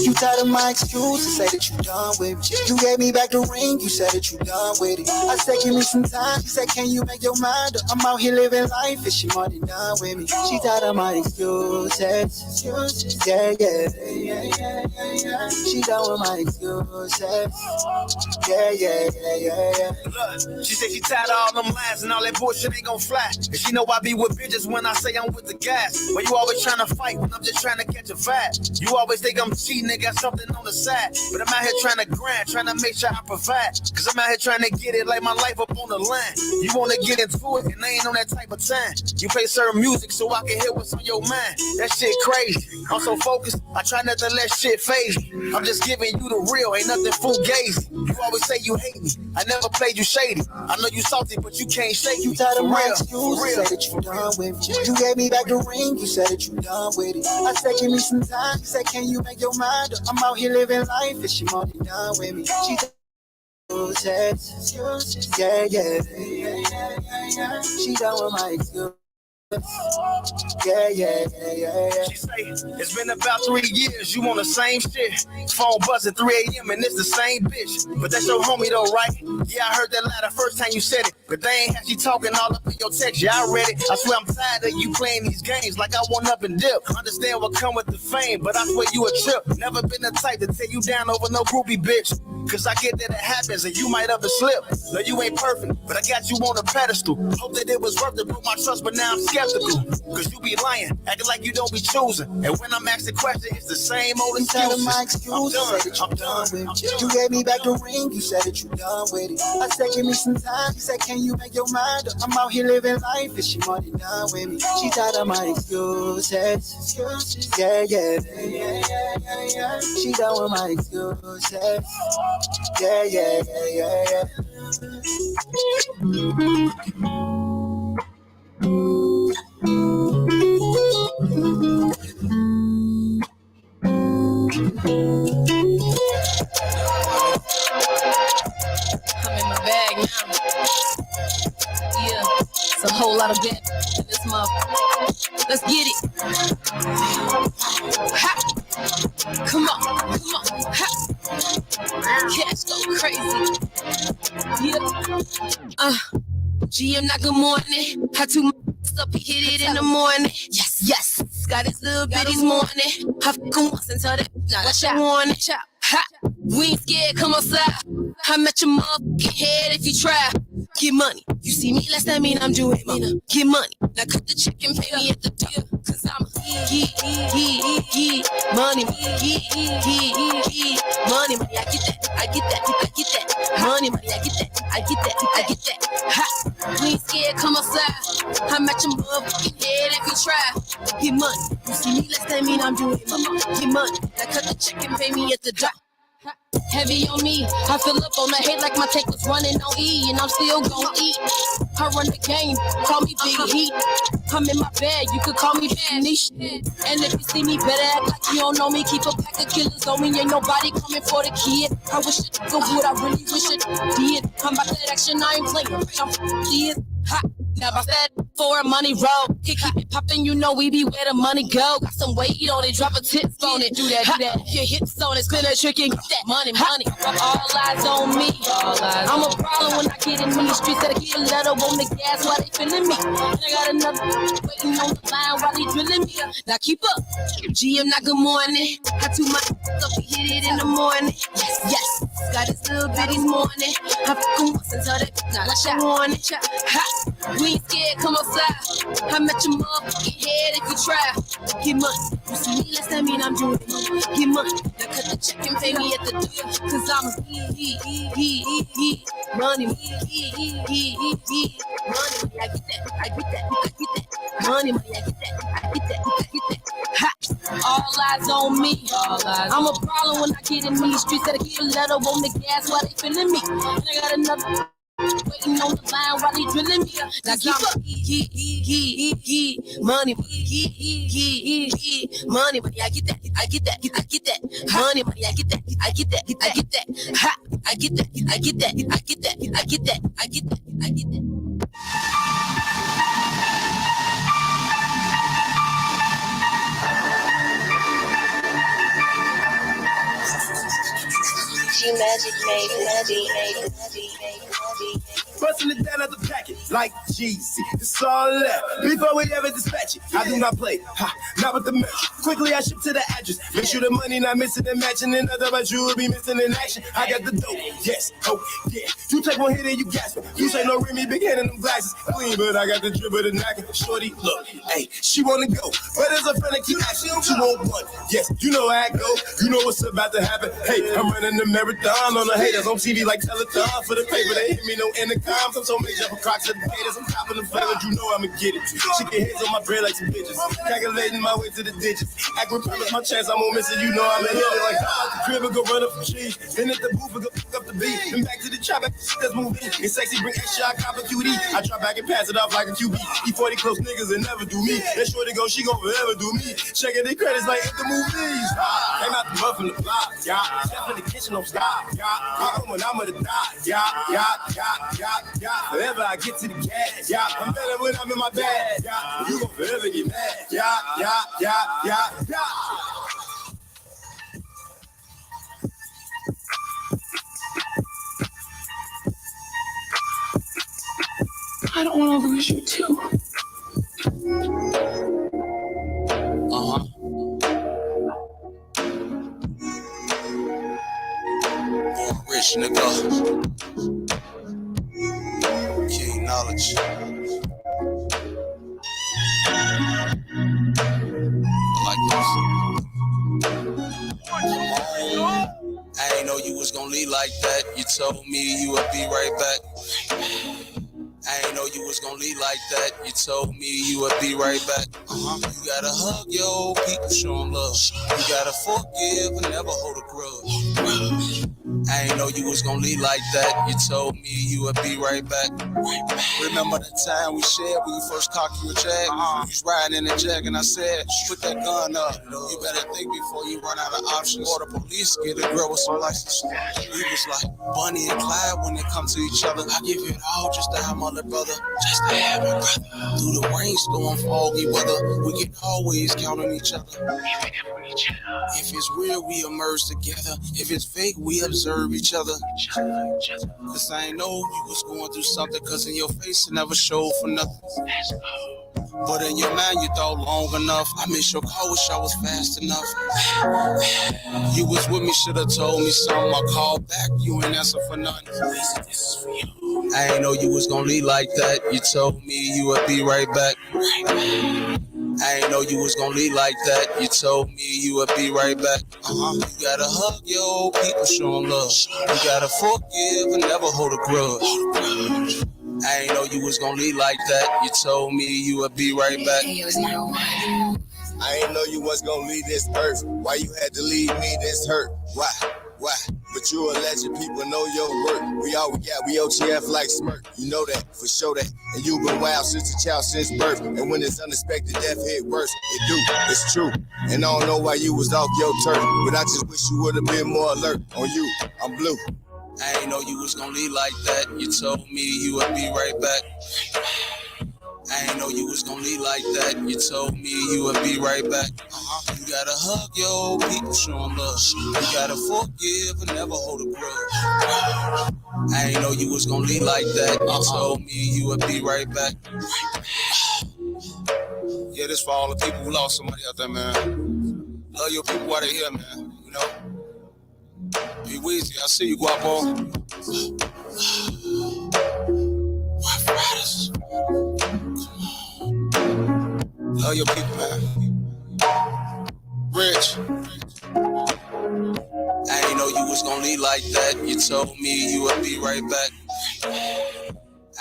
You tired of my excuses, say that you done with me. You gave me back the ring, you said that you done with it. I said give me some time, she said can you make your mind up? I'm out here living life, and she more than done with me. She tired of my excuses, yeah. She done with my excuses, yeah. Look, she said she tired of all them lies and all that bullshit ain't gon' fly. And she know I be with bitches when I say I'm with the guys. But you always trying to fight when I'm just trying to catch a vibe. You always think I'm cheating and got something on the side. But I'm out here trying to grind, trying to make sure I provide. Cause I'm out here trying to get it like my life up on the line. You wanna get into it and I ain't on that type of time. You play certain music so I can hear what's on your mind. That shit crazy. I'm so focused, I try not to let shit phase me. I'm just giving you the real, ain't nothing fugazi. You always say you hate me, I never played you shady. I know you salty, but you can't shake me. You tired of my excuses, said that you done with me. You gave me back the ring, you said that you done with it. I said give me some time, you said can you make your mind up? I'm out here living life, and she more than done with me. She yeah. She done with my excuses. Yeah. She say, it's been about 3 years, you on the same shit. Phone buzzing 3 a.m. and it's the same bitch. But that's your homie though, right? Yeah, I heard that lie the first time you said it. But they ain't have you talking all up in your text. Yeah, I read it. I swear I'm tired of you playing these games like I want up and dip. Understand what come with the fame, but I swear you a trip. Never been the type to tear you down over no groupie bitch. Cause I get that it happens and you might up and slip. No, you ain't perfect, but I got you on a pedestal. Hope that it was worth it, broke my trust, but now I'm skeptical. Cause you be lying, acting like you don't be choosing. And when I'm asked the question, it's the same old excuses. My excuses, said that you done with it. You gave me back the ring, you said that you done with it. I said give me some time, you said can you make your mind up? I'm out here living life, and she more than done with me. She tired of my excuses, yeah. She done with my excuses, yeah. I'm in my bag now. Yeah, it's a whole lot of bit in this motherfucker. Let's get it. Ha! Come on. Ha! Cash go crazy. Yeah. GM, not good morning. Had two up, he hit it in the morning. Yes. Got his little bitties morning. I fuck him once until that. Now that's your warning. Ha! We ain't scared, come outside. I met your motherfucking head if you try. Get money. You see me less, that mean I'm doing money. Get money. Now cut the check and pay me at the door. Cause I'm money. Money. I get that. Money. I get that. Ha! We ain't scared, come outside. I met your motherfucking head if you try. Get money. You see me less, that mean I'm doing money. Get money. Now cut the check and pay me at the door. Heavy on me, I fill up on the hate like my tank was running on E, and I'm still gon' eat. I run the game, call me Big Heat. I'm in my bag, you could call me Niche. And if you see me, better act like you don't know me. Keep a pack of killers on me, ain't nobody coming for the kid. I wish it go good, I really wish it did. I'm about that action, I ain't playing, bitch, I'm dead. Ha, now about that. for a money roll. Keep it poppin', you know we be where the money go. Got some weight on it, drop a tip on it. Do that, Your hips on it, spin a trick and get that money. All eyes on me. I'm a problem when I get in these streets. Gotta get a letter on the gas while they feeling me. And I got another waiting on the line while they drilling me. Now keep up. GM, not good morning. I do my up to hit it in the morning. Yes. Got this little bitty morning. I fuckin' once until that not a shot warning. Ha. We ain't scared, come outside. I met your motherfucking head if you try. Get money. You see me less, that mean I'm doing it. Get money. Now cut the check and pay me at the door. Cause I'm a money. Money, I get that. I get that. Money, I get that. Ha. All eyes on me. I'm a problem when I get in these streets. Gotta get a letter on the gas while they feeling me. And I got another waiting on the line while they drilling me. Now keep up. Money, money, I get that. I get that. Money, I get that. Ha, I get that. Magic made. Busting it down at the packet like Jeezy. It's all left before we ever dispatch it. I do not play, not with the match. Quickly I ship to the address. Make sure the money not missing and matching. And otherwise you will be missing in action. I got the dope, yes, oh yeah. You take one hit and you gasp it. You say no Remy, big hand in them glasses. Clean, but I got the drip of the knocking. Shorty, look, hey, she wanna go, but there's a friend that keep asking. She won't one, yes, you know how I go. You know what's about to happen. Hey, I'm running the marathon on the haters on TV like telethon for the paper. They hit me no intercoms. I'm so major for Crocs and potatoes. I'm topping the flavors, you know I'ma get it. Chicken heads on my bread like some bitches. Calculating my way to the digits. Act with promise my chance, I'm gonna miss it. You know I'ma hit it like out the crib and go run up some cheese. Then at the booth and go pick up the beat. Then back to the trap, let's move in. It's sexy, bring extra, I cop a QD. I drop back and pass it off like a QB. E40 close niggas and never do me. That shorty go, she gon' forever do me. Checking their credits like at the movies. Came out the buff in the block, yeah. Chef in the kitchen, don't stop, yeah. I'm when I'm gonna die, yeah. Forever I get to the gas, yeah. I'm better when I'm in my bag, yeah. You gon' forever get mad, yeah. I don't want to lose you too. Rich nigga. King knowledge. I like this. I ain't know you was gonna leave like that. You told me you would be right back. I ain't know you was gonna leave like that. You told me you would be right back. You gotta hug your old people, show them love. You gotta forgive and never hold a grudge. I ain't know you was gonna leave like that. You told me you would be right back. Remember the time we shared when you first cocked your jag? You was riding in the jag and I said, put that gun up. You better think before you run out of options. Or the police get a girl with some license. You was like Bonnie and Clyde when it comes to each other. I give you it all just to have my little brother. Just to have my brother. Through the rainstorm, foggy weather, we can always count on each other. If it's real, we emerge together. If it's fake, we observe each other. Cause I ain't know you was going through something, cause in your face it never showed for nothing. But in your mind you thought long enough. I missed your call, wish I was fast enough. You was with me, should've told me something. I called back, you ain't answer for nothing. I ain't know you was gonna leave like that. You told me you would be right back. I ain't know you was gonna leave like that. You told me you would be right back. You gotta hug your old people, show them love. You gotta forgive and never hold a grudge. I ain't know you was gonna leave like that. You told me you would be right back. I ain't know you was gonna leave this earth. Why you had to leave me this hurt? Why? But you a legend, people know your work. We all we got, we OTF like smirk. You know that, for sure that. And you been wild since a child, since birth. And when it's unexpected, death hit worse. It do, it's true. And I don't know why you was off your turf. But I just wish you would have been more alert. On you, I'm blue. I ain't know you was gonna leave like that. You told me you would be right back. I ain't know you was gonna leave like that. You told me you would be right back. You gotta hug your old people, show them love. You gotta forgive and never hold a grudge. I ain't know you was gonna leave like that. You told me you would be right back. Yeah, this for all the people who lost somebody out there, man. Love your people while they're here, man. You know? Be Weezy, I see you, Guapo. Rough Riders. Love your people, man. Rich. I ain't know you was gonna leave like that. You told me you would be right back. I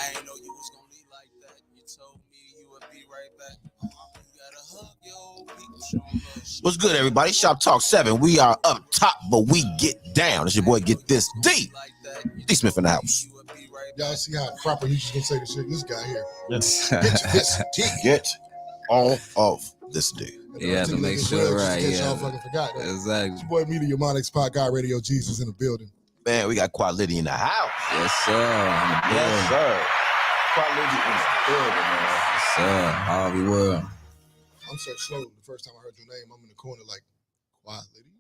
ain't know you was gonna leave like that. You told me you would be right back. You gotta hug your old people, show 'em love. What's good, everybody? Shop Talk 7. We are up top, but we get down. It's your boy, Get This D. D Smith in the house. Y'all see how proper he's just gonna say this shit. This guy here. Get all of this D. Yeah, to make sure, right? Yeah, y'all fucking forgot. Right? Exactly. It's your boy, Media Monics, Pod God, Radio Jesus in the building. Man, we got QUA LITTI in the house. Yes, sir. Yes, sir. QUA LITTI in the building, man. Yes, sir. Harvey World. I'm so slow. The first time I heard your name, I'm in the corner like, QUA LITTI?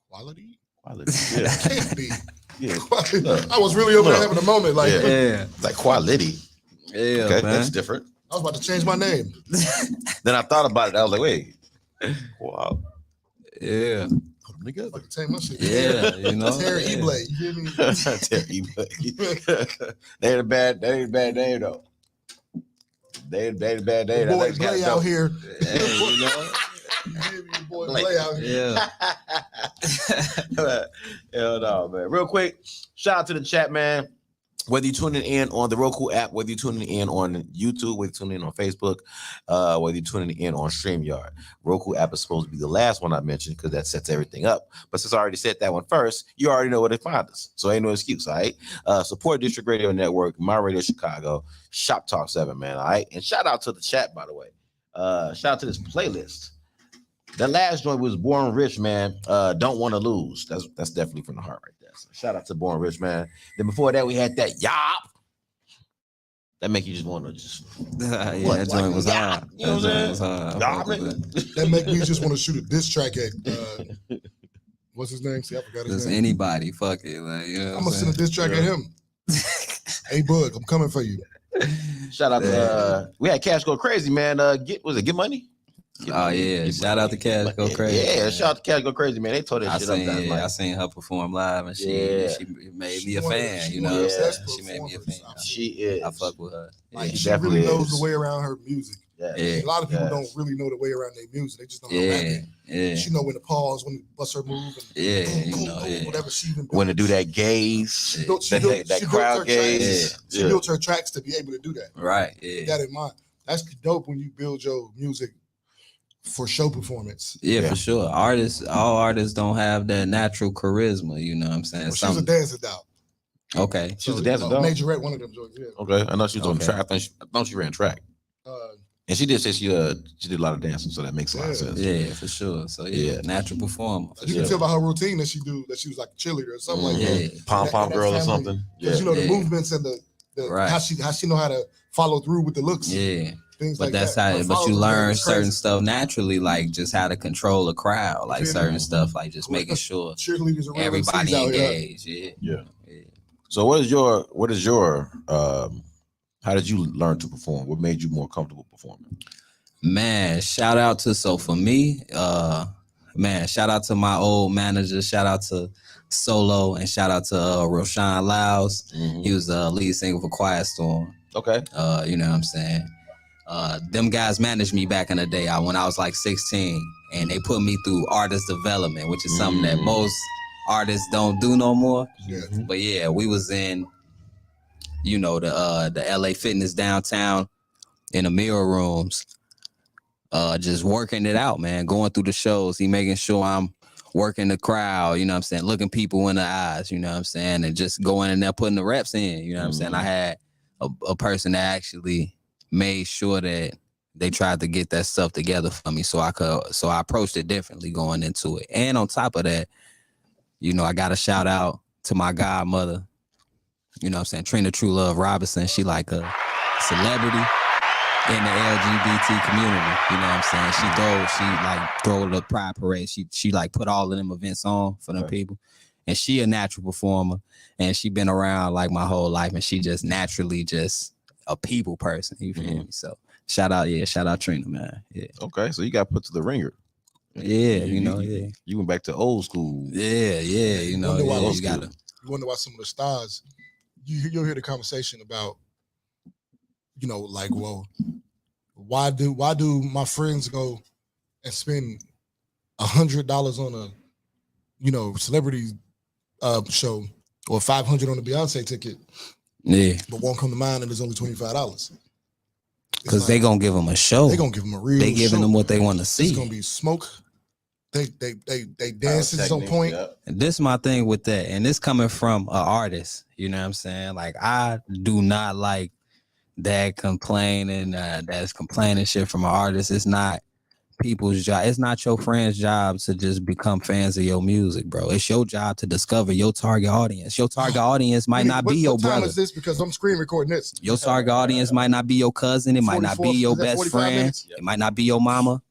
Quality? QUA LITTI. Yeah. Can't be. Yeah. I was really over there having a moment. Like, yeah. Like QUA LITTI. Yeah, okay, man. that's different. I was about to change my name. Then I thought about it. I was like, wait. Wow. Yeah. Put them together. Like to change my shit. Yeah, you know. Terry Eblay. You hear me? Terry Eblay. They ain't a bad name, though. They ain't a bad name. The boy Blay out here. Hey, you know. Your boy Blay out here. Yeah. Hell no, man. Real quick, shout out to the chat, man. Whether you're tuning in on the Roku app, whether you're tuning in on YouTube, whether you're tuning in on Facebook, whether you're tuning in on StreamYard. Roku app is supposed to be the last one I mentioned because that sets everything up. But since I already said that one first, you already know where to find us. So ain't no excuse, all right? Support District Radio Network, My Radio Chicago, Shop Talk 7, man, all right? And shout out to the chat, by the way. Shout out to this playlist. That last joint was Born Rich, man. Don't Want to Lose. That's definitely from the heart right there. So shout out to Born Rich, man. Then before that, we had that Yop. That make you just want to just yeah, that joint was hard. You know what I'm saying? That make me just want to shoot a diss track at what's his name? See, I forgot his Just name. anybody, fuck it. Like, you know I'm gonna send a diss track at him. Hey Bug, I'm coming for you. Shout out to we had Cash Go Crazy, man. Get Money? Shout out to Cash Go Crazy. Yeah, shout out to Cash Go Crazy, man. They tore that shit up that night. I seen her perform live, and she made me a fan. You know, she made me a fan. She is. I fuck with her. Like she really knows the way around her music. Yeah. A lot of people don't really know the way around their music. They just don't know rapping. Yeah. She know when to pause, when to bust her move, and boom, whatever she even when to do that gaze, that crowd gaze. She built her tracks to be able to do that. Right. Yeah. Keep that in mind. That's dope when you build your music for show performance. Yeah, for sure. All artists don't have that natural charisma, you know what I'm saying? Well, she was a dancer doll. Okay. She was a dancer doll? Majorette, one of them joints, yeah. Okay. I know she was on track. I thought she ran track. And she did say she did a lot of dancing, so that makes a lot of sense. Yeah, for sure. So natural performer. You can tell by her routine that she was like a cheerleader or something like that. Pom girl or something. Because you know the movements and the how she know how to follow through with the looks. Yeah. Things but like that's that. how. But you learn certain stuff naturally, like just how to control a crowd, like certain stuff, like just making sure everybody engaged. Yeah. So what is your how did you learn to perform? What made you more comfortable performing? Man, shout out to shout out to my old manager, shout out to Solo, and shout out to Roshan Lyles. Mm-hmm. He was the lead singer for Quiet Storm. Okay. You know what I'm saying? Them guys managed me back in the day when I was like 16, and they put me through artist development, which is something that most artists don't do no more. Yeah. But yeah, we was in, you know, the LA Fitness downtown in the mirror rooms, just working it out, man, going through the shows. He making sure I'm working the crowd, you know what I'm saying, looking people in the eyes, you know what I'm saying, and just going in there putting the reps in, you know what I'm saying. I had a person that actually made sure that they tried to get that stuff together for me so I approached it differently going into it. And on top of that, you know, I got a shout out to my godmother, you know what I'm saying, Trina True Love Robinson. She like a celebrity. in the LGBT community. You know what I'm saying? She throw the pride parade. She like put all of them events on for them people. And she a natural performer, and she been around like my whole life, and she just naturally just a people person. You feel me? So shout out Trina, man. Yeah. Okay, so you got put to the ringer. Yeah, you went back to old school. Yeah, you know, you gotta. You wonder why some of the stars, you'll hear the conversation about, you know, like, well, why do my friends go and spend $100 on a, you know, celebrity show or $500 on a Beyonce ticket, but won't come to mine and it's only $25? Because they gonna give them a show. They gonna give them a real. They giving them what they want to see. It's gonna be smoke. They dances on point. And this is my thing with that, and this coming from an artist. You know what I'm saying? Like, I do not like that complaining. That's complaining shit from an artist. It's not people's job. It's not your friend's job to just become fans of your music, bro. It's your job to discover your target audience. Your target audience might not be your brother. What time is this? Because I'm screen recording this. Your target audience might not be your cousin. It might not be your best friend. It might not be your mama.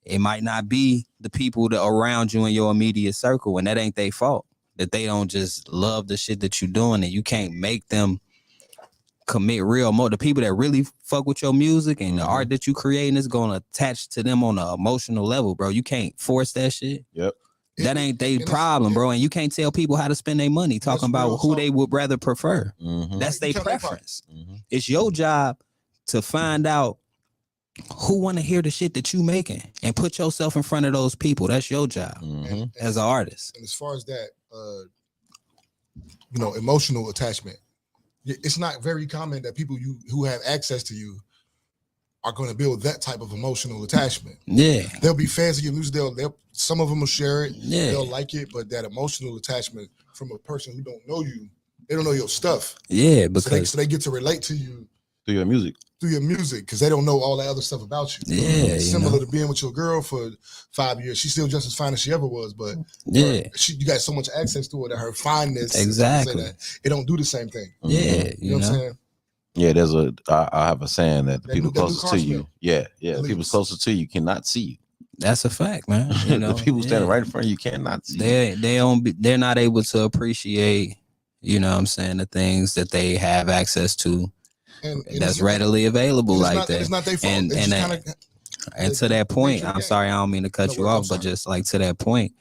It might not be the people that are around you in your immediate circle, and that ain't their fault. That they don't just love the shit that you're doing, and you can't make them commit real more. The people that really fuck with your music and the art that you creating is gonna attach to them on an emotional level, bro. You can't force that shit. Yep. That ain't their problem, bro. And you can't tell people how to spend their money talking about who they would rather prefer. That's their preference. It's your job to find out who want to hear the shit that you making and put yourself in front of those people. That's your job as an artist. And as far as that, you know, emotional attachment, it's not very common that people who have access to you are going to build that type of emotional attachment. Yeah, they'll be fans of your music. They'll some of them will share it. Yeah, they'll like it, but that emotional attachment from a person who don't know you, they don't know your stuff. Yeah, because so they get to relate to you through your music. Because they don't know all that other stuff about you. Yeah, similar to being with your girl for 5 years. She's still just as fine as she ever was, but you got so much access to her that her fineness, exactly, it don't do the same thing. Yeah, you know what I'm saying. Yeah, I have a saying that the people closest to you, the people closest to you cannot see you. That's a fact, man. You know, the people standing right in front of you cannot see. They're not able to appreciate, you know what I'm saying, the things that they have access to. And that's readily available like that. It's not their fault. And to that point, I'm sorry, I don't mean to cut you off, but just like to that point,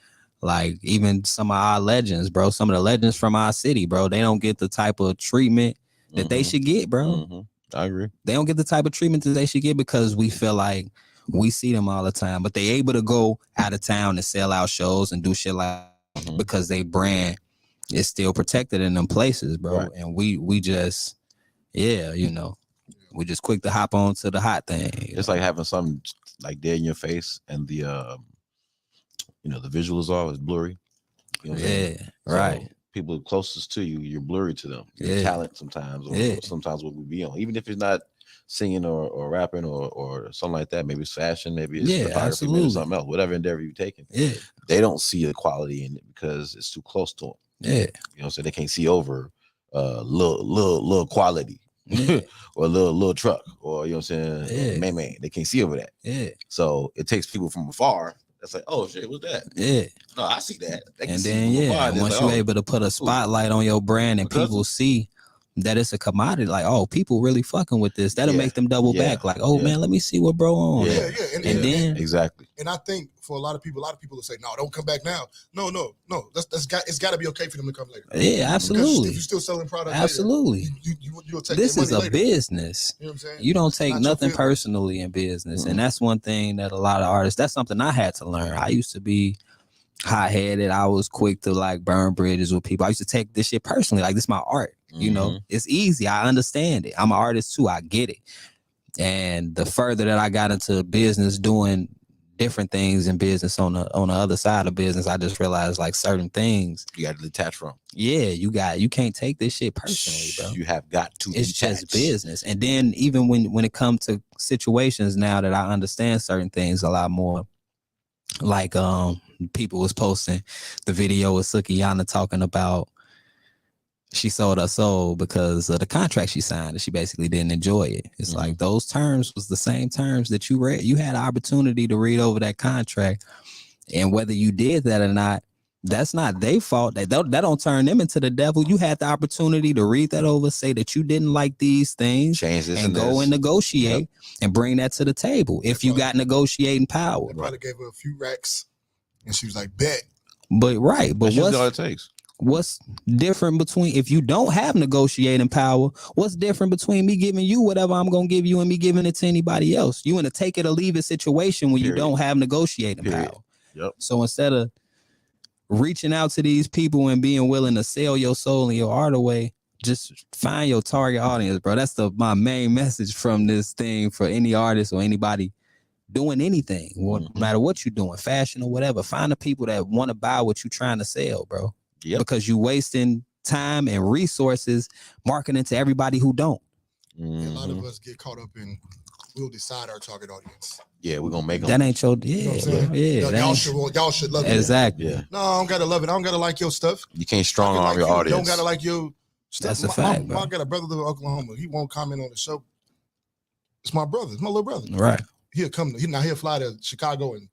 like even some of our legends, bro, some of the legends from our city, bro, they don't get the type of treatment that they should get, bro. I agree. They don't get the type of treatment that they should get because we feel like we see them all the time, but they able to go out of town and sell out shows and do shit like because they brand is still protected in them places, bro. Right. And we just, you know, we just quick to hop on to the hot thing. It's like having something like dead in your face and the, you know, the visuals are always blurry. You know right. So people closest to you, you're blurry to them. Your talent sometimes, or sometimes what we be on, even if it's not singing or rapping or something like that. Maybe it's fashion, maybe it's photography, maybe it's something else, whatever endeavor you're taking. Yeah, they don't see the quality in it because it's too close to them. Yeah, you know, so they can't see over little quality. Or a little truck, or you know what I'm saying, man, they can't see over that. Yeah, so it takes people from afar. That's like, oh shit, what's that? Yeah, no, I see that. And then once you're able to put a spotlight on your brand and people see that it's a commodity, like, oh, people really fucking with this, that'll make them double back. Like, oh man, let me see what bro on. And then exactly. And I think for a lot of people will say, no, don't come back now. No, it's got to be okay for them to come later. Yeah, absolutely. Because if you're still selling products, absolutely, later, you'll take this is a later. business. You know what I'm saying? You don't take nothing personally in business, and that's one thing that a lot of artists. That's something I had to learn. I used to be hot-headed. I was quick to like burn bridges with people. I used to take this shit personally. Like, this is my art. You know, it's easy. I understand it. I'm an artist too. I get it. And the further that I got into business, doing different things in business on the other side of business, I just realized like certain things you got to detach from. Yeah, you can't take this shit personally, bro. You have got to. It's just business. And then even when it comes to situations now that I understand certain things a lot more, like people was posting the video with Sukiyana talking about she sold her soul because of the contract she signed, and she basically didn't enjoy it. It's like those terms was the same terms that you read. You had the opportunity to read over that contract, and whether you did that or not, that's not their fault. That don't turn them into the devil. You had the opportunity to read that over, say that you didn't like these things, change this and go and negotiate and bring that to the table. If you got negotiating power, they probably gave her a few racks, and she was like, "Bet." But that's all it takes. What's different between, if you don't have negotiating power, what's different between me giving you whatever I'm going to give you and me giving it to anybody else? You in a take it or leave it situation when you don't have negotiating power. Yep. So instead of reaching out to these people and being willing to sell your soul and your art away, just find your target audience, bro. That's my main message from this thing for any artist or anybody doing anything, no matter what you're doing, fashion or whatever. Find the people that want to buy what you're trying to sell, bro. Yep. Because you wasting time and resources marketing to everybody who don't. A lot of us get caught up in, we'll decide our target audience. Yeah, we're gonna make them. That ain't your, you know what I'm saying? Y'all should love it. Exactly. Yeah. No, I don't gotta love it. I don't gotta like your stuff. You can't strong arm your audience. Don't gotta like your stuff. That's a fact, bro. I got a brother in Oklahoma. He won't comment on the show. It's my brother. It's my little brother. Right. He'll come. He'll fly to Chicago and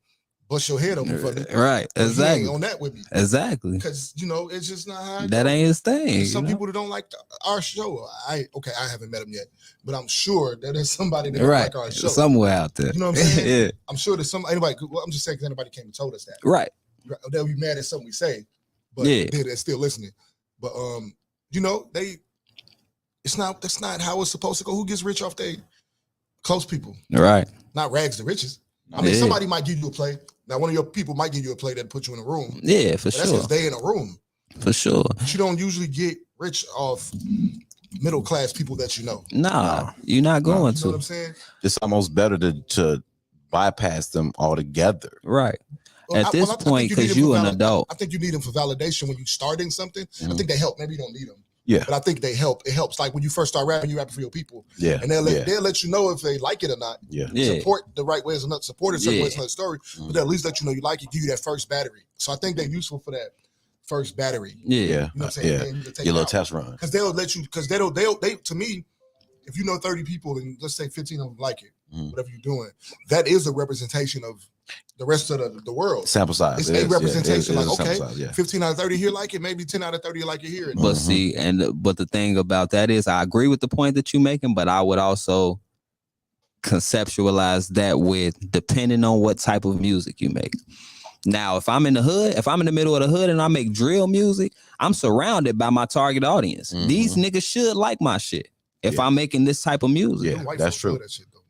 bust your head open for me. Right. Exactly. He ain't on that with me. Exactly. Because it's just not how that ain't his thing. There's some people that don't like our show. I haven't met him yet, but I'm sure that there's somebody that don't like our show somewhere out there. You know what I'm saying? Yeah. I'm sure there's anybody. Well, I'm just saying because anybody came and told us that. Right. They'll be mad at something we say, but they're still listening. But that's not how it's supposed to go. Who gets rich off they close people? Right. Not rags to riches. I mean, somebody might give you a play. Now, one of your people might give you a play that put you in a room. Yeah, for sure. That's because they in a room. For sure. But you don't usually get rich off middle class people that you know. Nah, you're not going to. You know what I'm saying? It's almost better to bypass them altogether. Right. At this point, because you an adult. I think you need them for validation when you starting something. I think they help. Maybe you don't need them. Yeah. But I think they help. It helps. Like when you first start rapping, you rapping for your people. Yeah. And they'll let you know if they like it or not. Yeah. Support the right way is another support it certain way is another story. But they'll at least let you know you like it, give you that first battery. So I think they're useful for that first battery. Yeah. You know what I'm saying? Yeah. Your little test run. Because they'll let you, because they to me, if you know 30 people and let's say 15 of them like it, whatever you're doing, that is a representation of the rest of the world. Sample size. It's a representation. It is like, okay, size, 15 out of 30 here like it, maybe 10 out of 30 like it here. But see, but the thing about that is I agree with the point that you're making, but I would also conceptualize that with depending on what type of music you make. Now, if I'm in the hood, if I'm in the middle of the hood and I make drill music, I'm surrounded by my target audience. These niggas should like my shit if I'm making this type of music. Yeah, that's true.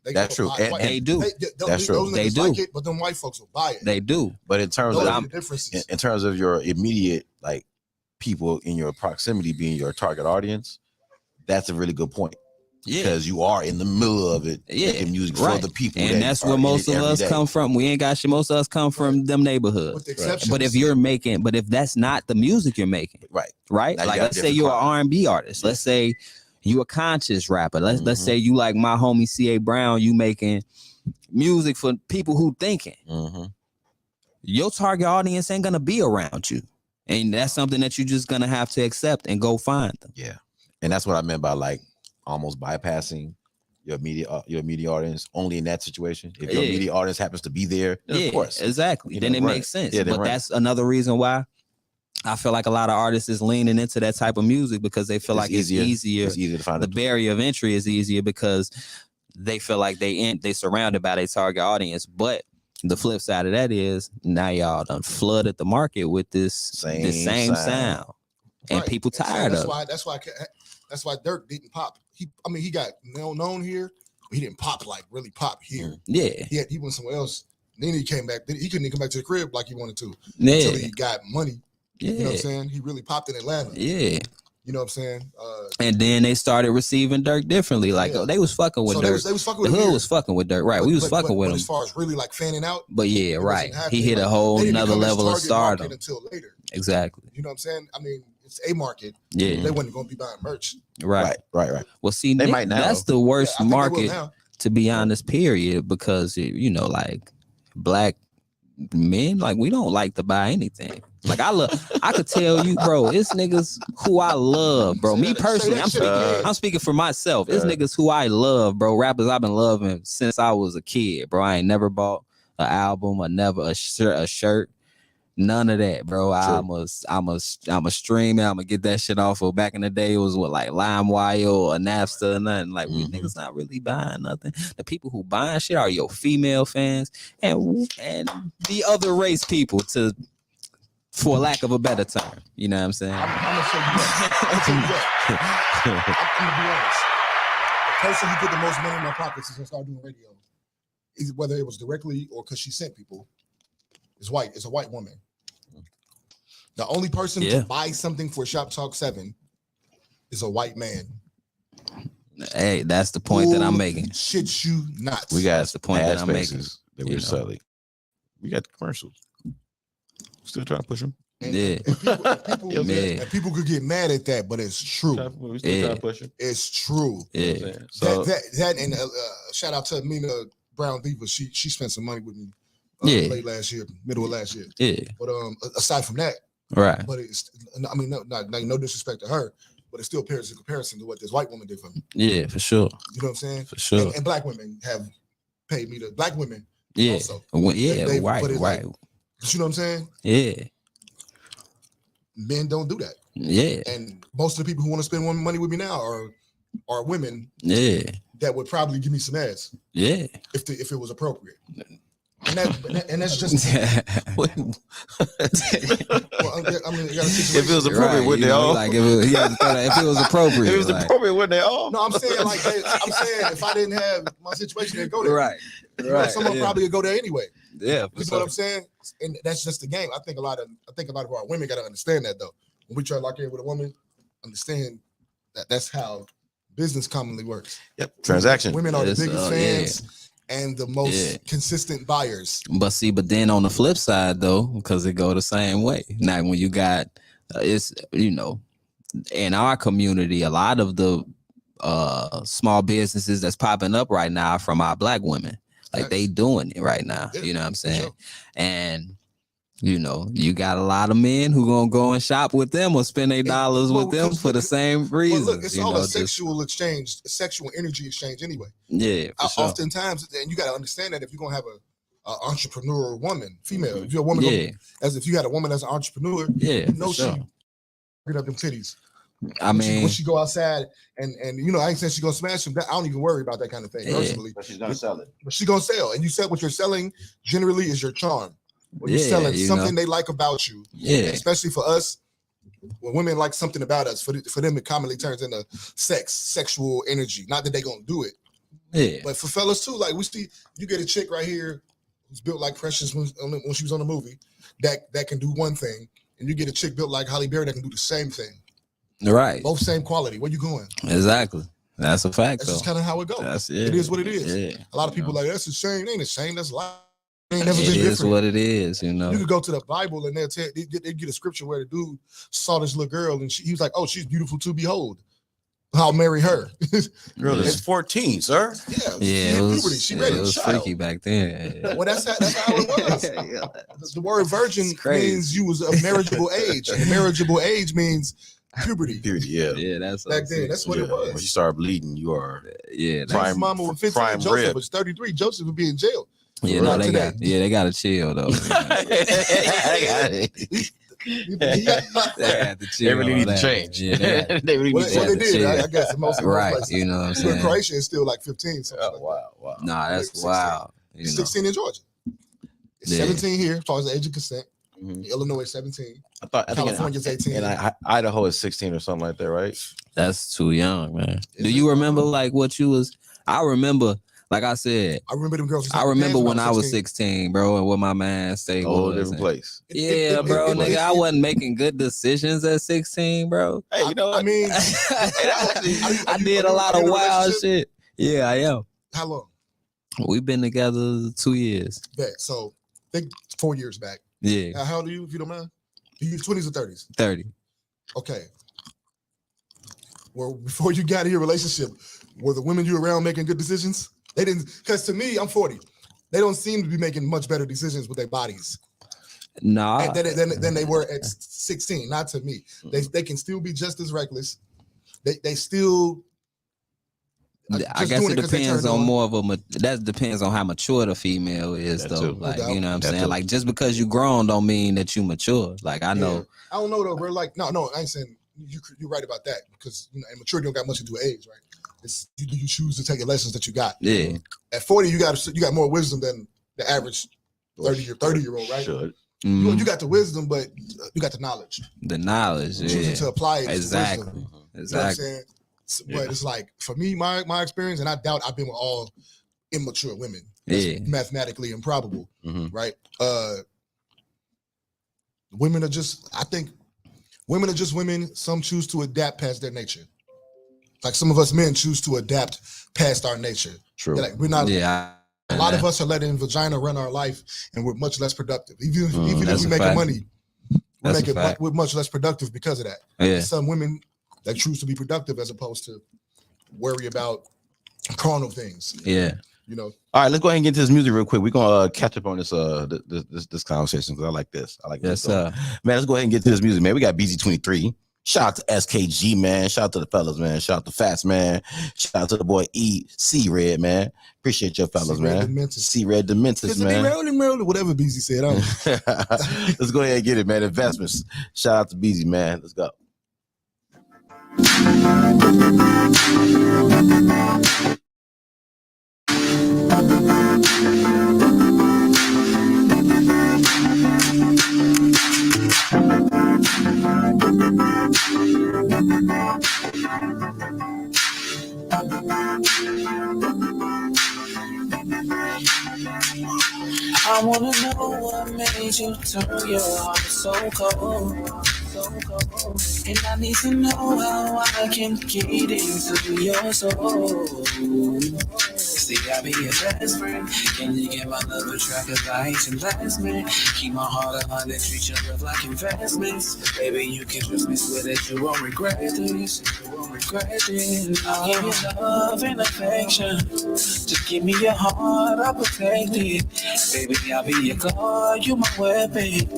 That's true. And they do. That's true. Those niggas like it, but them white folks will buy it. They do. But in terms of your immediate like people in your proximity being your target audience, that's a really good point. Yeah. Because you are in the middle of it, making music for the people. And that's where most of us come from. We ain't got shit. Most of us come from them neighborhoods. But if that's not the music you're making, right? Like let's say you're an R&B artist. Let's say you a conscious rapper. Let's say you like my homie C.A. Brown. You making music for people who thinking. Your target audience ain't gonna be around you, and that's something that you're just gonna have to accept and go find them. Yeah, and that's what I meant by like almost bypassing your immediate audience only in that situation. If your immediate audience happens to be there, then of course, exactly. Then it makes sense. Yeah, but that's another reason why I feel like a lot of artists is leaning into that type of music because they feel like it's easier. It's easier to find. The barrier of entry is easier because they feel like they surrounded by their target audience. But the flip side of that is now y'all done flooded the market with this same sound, and people tired of it. That's why Dirk didn't pop. He got known here, but he didn't pop like really pop here. Yeah, he went somewhere else. Then he came back. He couldn't even come back to the crib like he wanted to until he got money. Yeah. You know what I'm saying? He really popped in Atlanta. Yeah. You know what I'm saying? And then they started receiving Dirk differently. Like they was fucking with Dirk. They was fucking with the hood was fucking with Dirk. Right. We was fucking with him. As far as really like fanning out. But yeah, right. He hit a whole nother level of stardom. Until later. Exactly. You know what I'm saying? I mean, it's a market. Yeah. They wasn't going to be buying merch. Right. Well, see, they might now. That's the worst market, to be honest, period, because, like black men, like, we don't like to buy anything. Like, I could tell you, bro, it's niggas who I love, bro. Me personally, I'm speaking for myself. It's niggas who I love, bro. Rappers I've been loving since I was a kid, bro. I ain't never bought an album or never a shirt. None of that, bro. I'm a streamer. I'm gonna get that shit off of. Back in the day, it was what, like LimeWire or Napster or nothing. Like, we niggas not really buying nothing. The people who buying shit are your female fans and the other race people, for lack of a better term. You know what I'm saying? I'm gonna show you that. I'm gonna be honest. The person who put the most money in my pockets since I started doing radio, whether it was directly or because she sent people, is white. It's a white woman. The only person to buy something for Shop Talk 7 is a white man. Hey, that's the point that I'm making. Shit you not. We got the point that I'm making. That we're selling. We got the commercials. Still trying to push them. And people could get mad at that, but it's true. We still trying to push them. It's true. Yeah. So that and shout out to Mina Brown Diva. She spent some money with me late last year, middle of last year. Yeah. But aside from that, right. But it's, I mean, no disrespect to her, but it still pales in comparison to what this white woman did for me. Yeah, for sure. You know what I'm saying? For sure. And black women have paid me to black women. Yeah. Also. Right. Right. Like, you know what I'm saying? Yeah. Men don't do that. Yeah. And most of the people who want to spend money with me now are women. Yeah. That would probably give me some ass. Yeah. If it was appropriate. And that's just. Well, I mean, if it was appropriate, wouldn't they all? Like if it was appropriate, if it was appropriate, wouldn't they all? No, I'm saying if I didn't have my situation, they'd go there. Right. You know, someone probably would go there anyway. Yeah. You know what I'm saying? And that's just the game. I think a lot of our women got to understand that though. When we try to lock in with a woman, understand that that's how business commonly works. Yep. Transaction. Women are the biggest fans. And the most consistent buyers. But then on the flip side though, because it go the same way. Now when you got it's, you know, in our community, a lot of the small businesses that's popping up right now are from our black women. Like they doing it right now. You know what I'm saying? Sure. And you know, you got a lot of men who gonna go and shop with them or spend their dollars with them for the same reason. Well, look, it's all a sexual exchange, sexual energy exchange anyway. Yeah, for sure. Oftentimes, and you got to understand that if you're gonna have a entrepreneur woman, female, if you're a woman, as if you had a woman as an entrepreneur, you know she get up them titties. I mean, when she go outside and you know, I ain't saying she's gonna smash them. I don't even worry about that kind of thing personally. But she's gonna sell it. But she's gonna sell, and you said what you're selling generally is your charm. When you're selling something they like about you, especially for us, when women like something about us, for them it commonly turns into sexual energy. Not that they gonna do it, but for fellas too, like we see, you get a chick right here who's built like Precious when she was on the movie that can do one thing, and you get a chick built like Halle Berry that can do the same thing. Right, both same quality. Where you going? Exactly. That's a fact. That's just kind of how it goes. That's it is what it is. Yeah. A lot of people like that's a shame. It ain't a shame. That's a lie. It is what it is, you know. You could go to the Bible and they get a scripture where the dude saw this little girl and he was like, "Oh, she's beautiful to behold. I'll marry her." Girl is 14, sir. Yeah, it was freaky back then. Well, that's how it was. The word virgin means you was of marriageable age, and marriageable age means puberty. Yeah, that's back then. That's what it was. When you start bleeding, you are prime. Mama was 15. Joseph was 33. Joseph would be in jail. Yeah, no, they gotta chill though. They really need to change. Yeah, they really need to change. I guess most right. Places. You know what I'm saying? Croatia is still like 15. Wow. Nah, that's wild. 16 in Georgia. It's 17 here as far as the age of consent. Illinois is 17. California's 18. And Idaho is 16 or something like that, right? That's too young, man. Do you remember like what you was? I remember. Like I said, I remember them girls. I remember when I was 16, bro, and what my man stayed was. Different place. Yeah, bro, nigga, I wasn't making good decisions at 16, bro. Hey, you know what? I mean, I did a lot of wild shit. Yeah, I am. How long? We've been together 2 years. So, I think 4 years back. Yeah. How old are you, if you don't mind? Are you 20s or 30s? 30. Okay. Well, before you got in your relationship, were the women you were around making good decisions? They didn't, because to me, I'm 40. they don't seem to be making much better decisions with their bodies. Nah. Than they were at 16. Not to me. They can still be just as reckless. They still. I guess it depends on more of that depends on how mature the female is, though. Like, you know what I'm saying? Like, just because you grown don't mean that you mature. Like, I know. I don't know though, bro. Like, no, I ain't saying you're right about that, because and maturity don't got much to do with age, right? It's you choose to take the lessons that you got. Yeah. At 40, you got more wisdom than the average 30-year-old, right? Sure. You got the wisdom, but you got the knowledge. The knowledge, choosing to apply it. Exactly. Wisdom. Exactly. You know what I'm saying? But it's like, for me, my experience, and I doubt I've been with all immature women. That's mathematically improbable, right? Women are just women. Some choose to adapt past their nature. Like, some of us men choose to adapt past our nature. True. Like, we're not. Yeah. A lot of us are letting vagina run our life, and we're much less productive. Even if we're making money, we're much less productive because of that. Yeah. Some women that choose to be productive as opposed to worry about carnal things. Yeah. All right, let's go ahead and get into this music real quick. We're gonna catch up on this this conversation, because I like this. Yes, sir. Man, let's go ahead and get to this music, man. We got BZ23. Shout out to SKG, man. Shout out to the fellas, man. Shout out to Fats, man. Shout out to the boy C-Red, man. Appreciate your fellas, man. C-Red Dementis, man. Whatever BZ said. Let's go ahead and get it, man. Investments. Shout out to BZ, man. Let's go. I wanna know what made you turn your heart so cold. And I need to know how I can get into your soul. See, I be your best friend. Can you get my love a track of ice and last man? Keep my heart 100, treat your love like investments. Baby, you can trust me, swear that you won't regret this. You won't regret this. I'll give you love and affection. Just give me your heart, I'll protect it. Baby, I'll be your guard, you my weapon.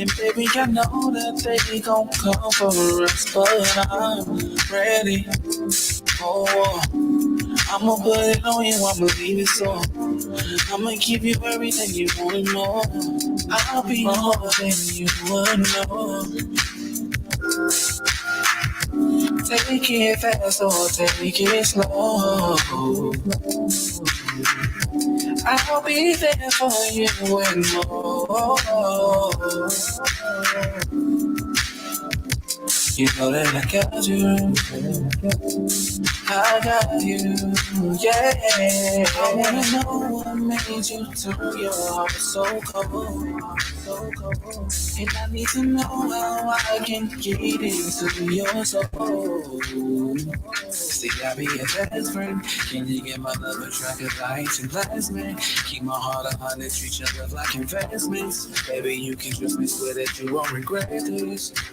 And baby, I know that they gon' come for us, but I'm ready. Oh, I'ma put it on you, I'ma leave it so. I'ma give you everything you want and more. I'll be more than you would know. Take it fast or take it slow. I'll be there for you and more. You know that I got you. I got you, yeah. I wanna know what made you turn your heart so cold. And I need to know how I can get into your soul. See, I be your best friend. Can you get my love a track of ice and glass, man? Keep my heart 100, treat your love like investments. Baby, you can trust me, swear that you won't regret this.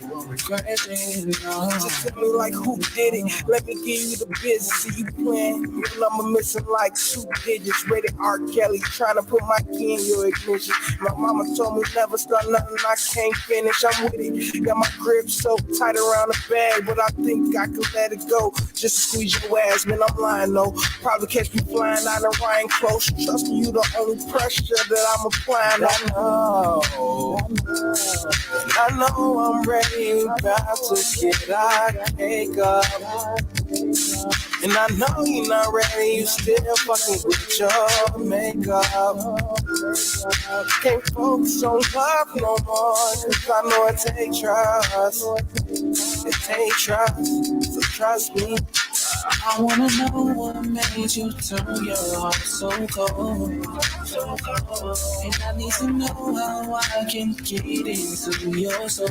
You won't regret this, no. Just tell me like who did it. Let me give you the business. See you playing, your number missing like 2 digits. Rated R. Kelly, trying to put my key in your ignition. My mama told me never start nothing I can't finish. I'm with it. Got my grip so tight around the bag, but I think I could let it go. Just to squeeze your ass, man, I'm lying though. Probably catch me flying out of Ryan close. Trust me, you the only pressure that I'm applying. I know I'm ready, about to get out of makeup. And I know you're not ready, you still fucking with your makeup. Can't focus on love no more, cause I know it takes trust. It takes trust, so trust me. I wanna know what made you turn your heart so cold. And I need to know how I can get into your soul.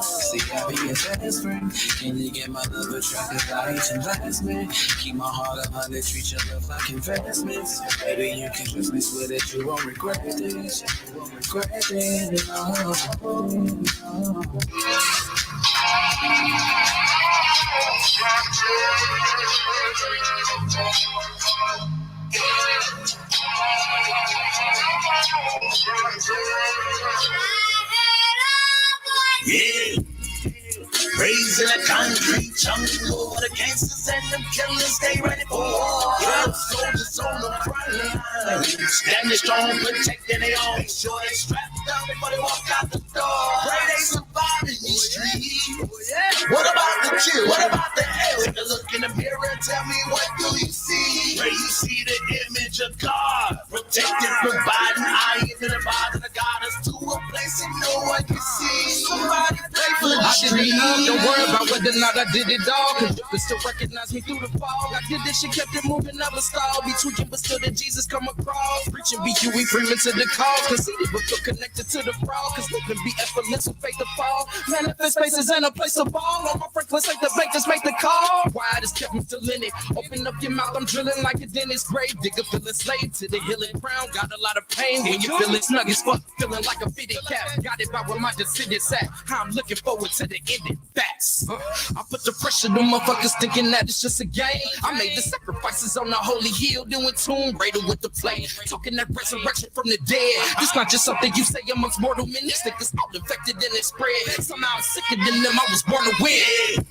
See, I be your best friend. Can you get my love a track of ice and last man? Keep my heart 100, treat your love like investments. Baby, you can trust me, swear that you won't regret this. You won't regret it, no. concrete jungle where the gangsters and them killers stay ready for war. Yeah, soldiers on the front line, standing strong, protecting their own. Make sure they strapped up before they walk out the door. Pray they survive in these streets. What about the chill? What about the hell? Take a look in the mirror and tell me, what do you see? Where you see the image of God, protected, providing. I am in the body of God is to a place that no one can see. Somebody pray for the street. Don't worry about whether or not I did it all, cause you can still recognize me through the fog. I did this shit, kept it moving, never stalled. Be tweaking, but still did Jesus come across. Preaching BQE, Freeman to the cause. Conceited, but feel connected to the fraud. Cause living be effortless with faith to fall. Manifest spaces in a place of ball. On my Franklin, take the bank, just make the call. Why just kept me still in it. Open up your mouth, I'm drilling like a dentist grave digger. Feeling slave to the healing crown. Got a lot of pain when you feeling snug as fuck. Feeling like a fitted cap. Got it by where my descendants at. How I'm looking forward to the ending. Facts. I put the pressure on motherfuckers thinking that it's just a game. I made the sacrifices on the holy hill, doing Tomb Raider with the play. Talking that resurrection from the dead. This not just something you say amongst mortal men. This thing is all infected and it spread. Somehow I'm sicker than them. I was born to win.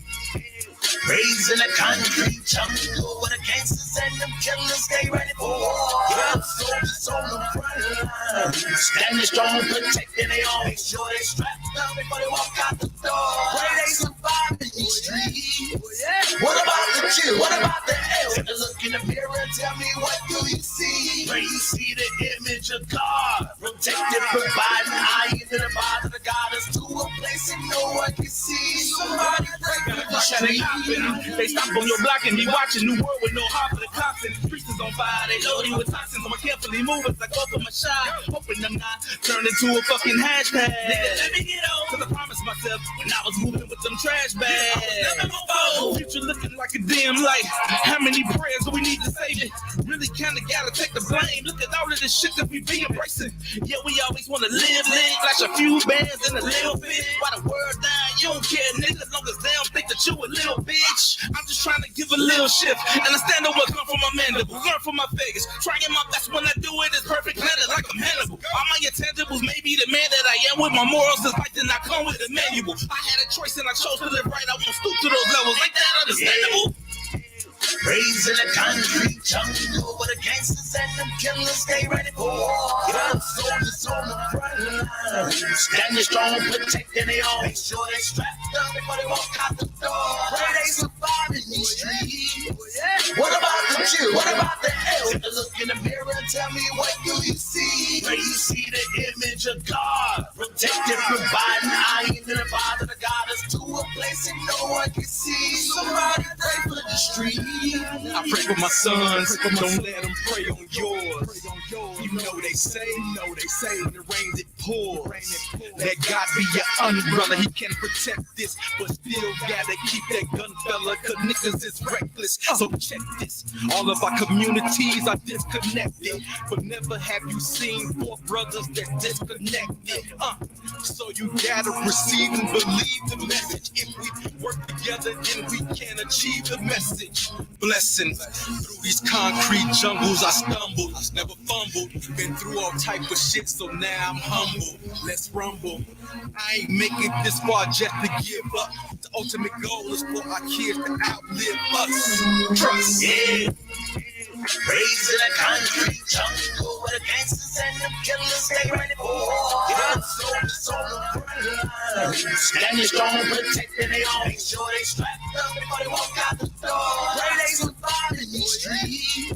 Raised in a concrete jungle where the gangsters and them killers stay ready for war. Yeah, soldiers on the front line, standing strong, protecting their own. Make sure they strapped up before they walk out the door. Pray they survive in these streets. What about the chill? What about the hell? Take a look in the mirror and tell me, what do you see? Where you see the image of God, protected, providing. I am in the body of God is to a place that no one can see. Somebody pray for the street. They stop on your block and be watching New World with no heart for the cops. And streets is on fire, they load you with toxins. I'm carefully moving as I go for my shot. Hoping I'm not turned into a fucking hashtag. Nigga, let me get on. Cause I promised myself when I was moving with them trash bags. Oh, future looking like a dim light. How many prayers do we need to save it? Really kinda gotta take the blame. Look at all of this shit that we be embracing. Yeah, we always wanna live, flash a few bands in a little bit. Why the word die? You don't care, nigga, as long as they don't think that you a little bitch. I'm just trying to give a little shift. Understand what come from my mandible, learn from my figures. Trying my best when I do it, it's perfect planted like I'm Hannibal. All my intangibles may be the man that I am with my morals. Is like then I come with a manual. I had a choice and I chose to live right. I won't stoop to those levels. Like that, understandable. Raised in a concrete jungle where the gangsters and them killers stay ready for war. Yeah, soldiers on the front line, standing strong, protecting their own. Make sure they strapped up before they walk out the door. Pray they survive in these streets. What about the chill? What about the hell? Take a look in the mirror and tell me, what do you see? Where you see the image of God, protected, providing. I am in the body of God is to a place that no one can see. Somebody pray for the street. I pray for my sons, don't let them pray on yours. You know they say when it rains it pours. Let God be your umbrella, he can protect this, but still gotta keep that gun, fella, cause niggas is reckless. So check this, all of our communities are disconnected, but never have you seen four brothers that disconnected. So you gotta receive and believe the message. If we work together, then we can achieve the message. Blessings through these concrete jungles, I stumbled, never fumbled. Been through all type of shit, so now I'm humble. Let's rumble. I ain't making this far just to give up. The ultimate goal is for our kids to outlive us. Trust. Yeah. Raised in a concrete jungle where the gangsters and them killers stay ready for war. Yeah, soldiers on the front line, standing strong, protecting their own. Make sure they strapped up before they walk out the door. Pray they survive in these streets.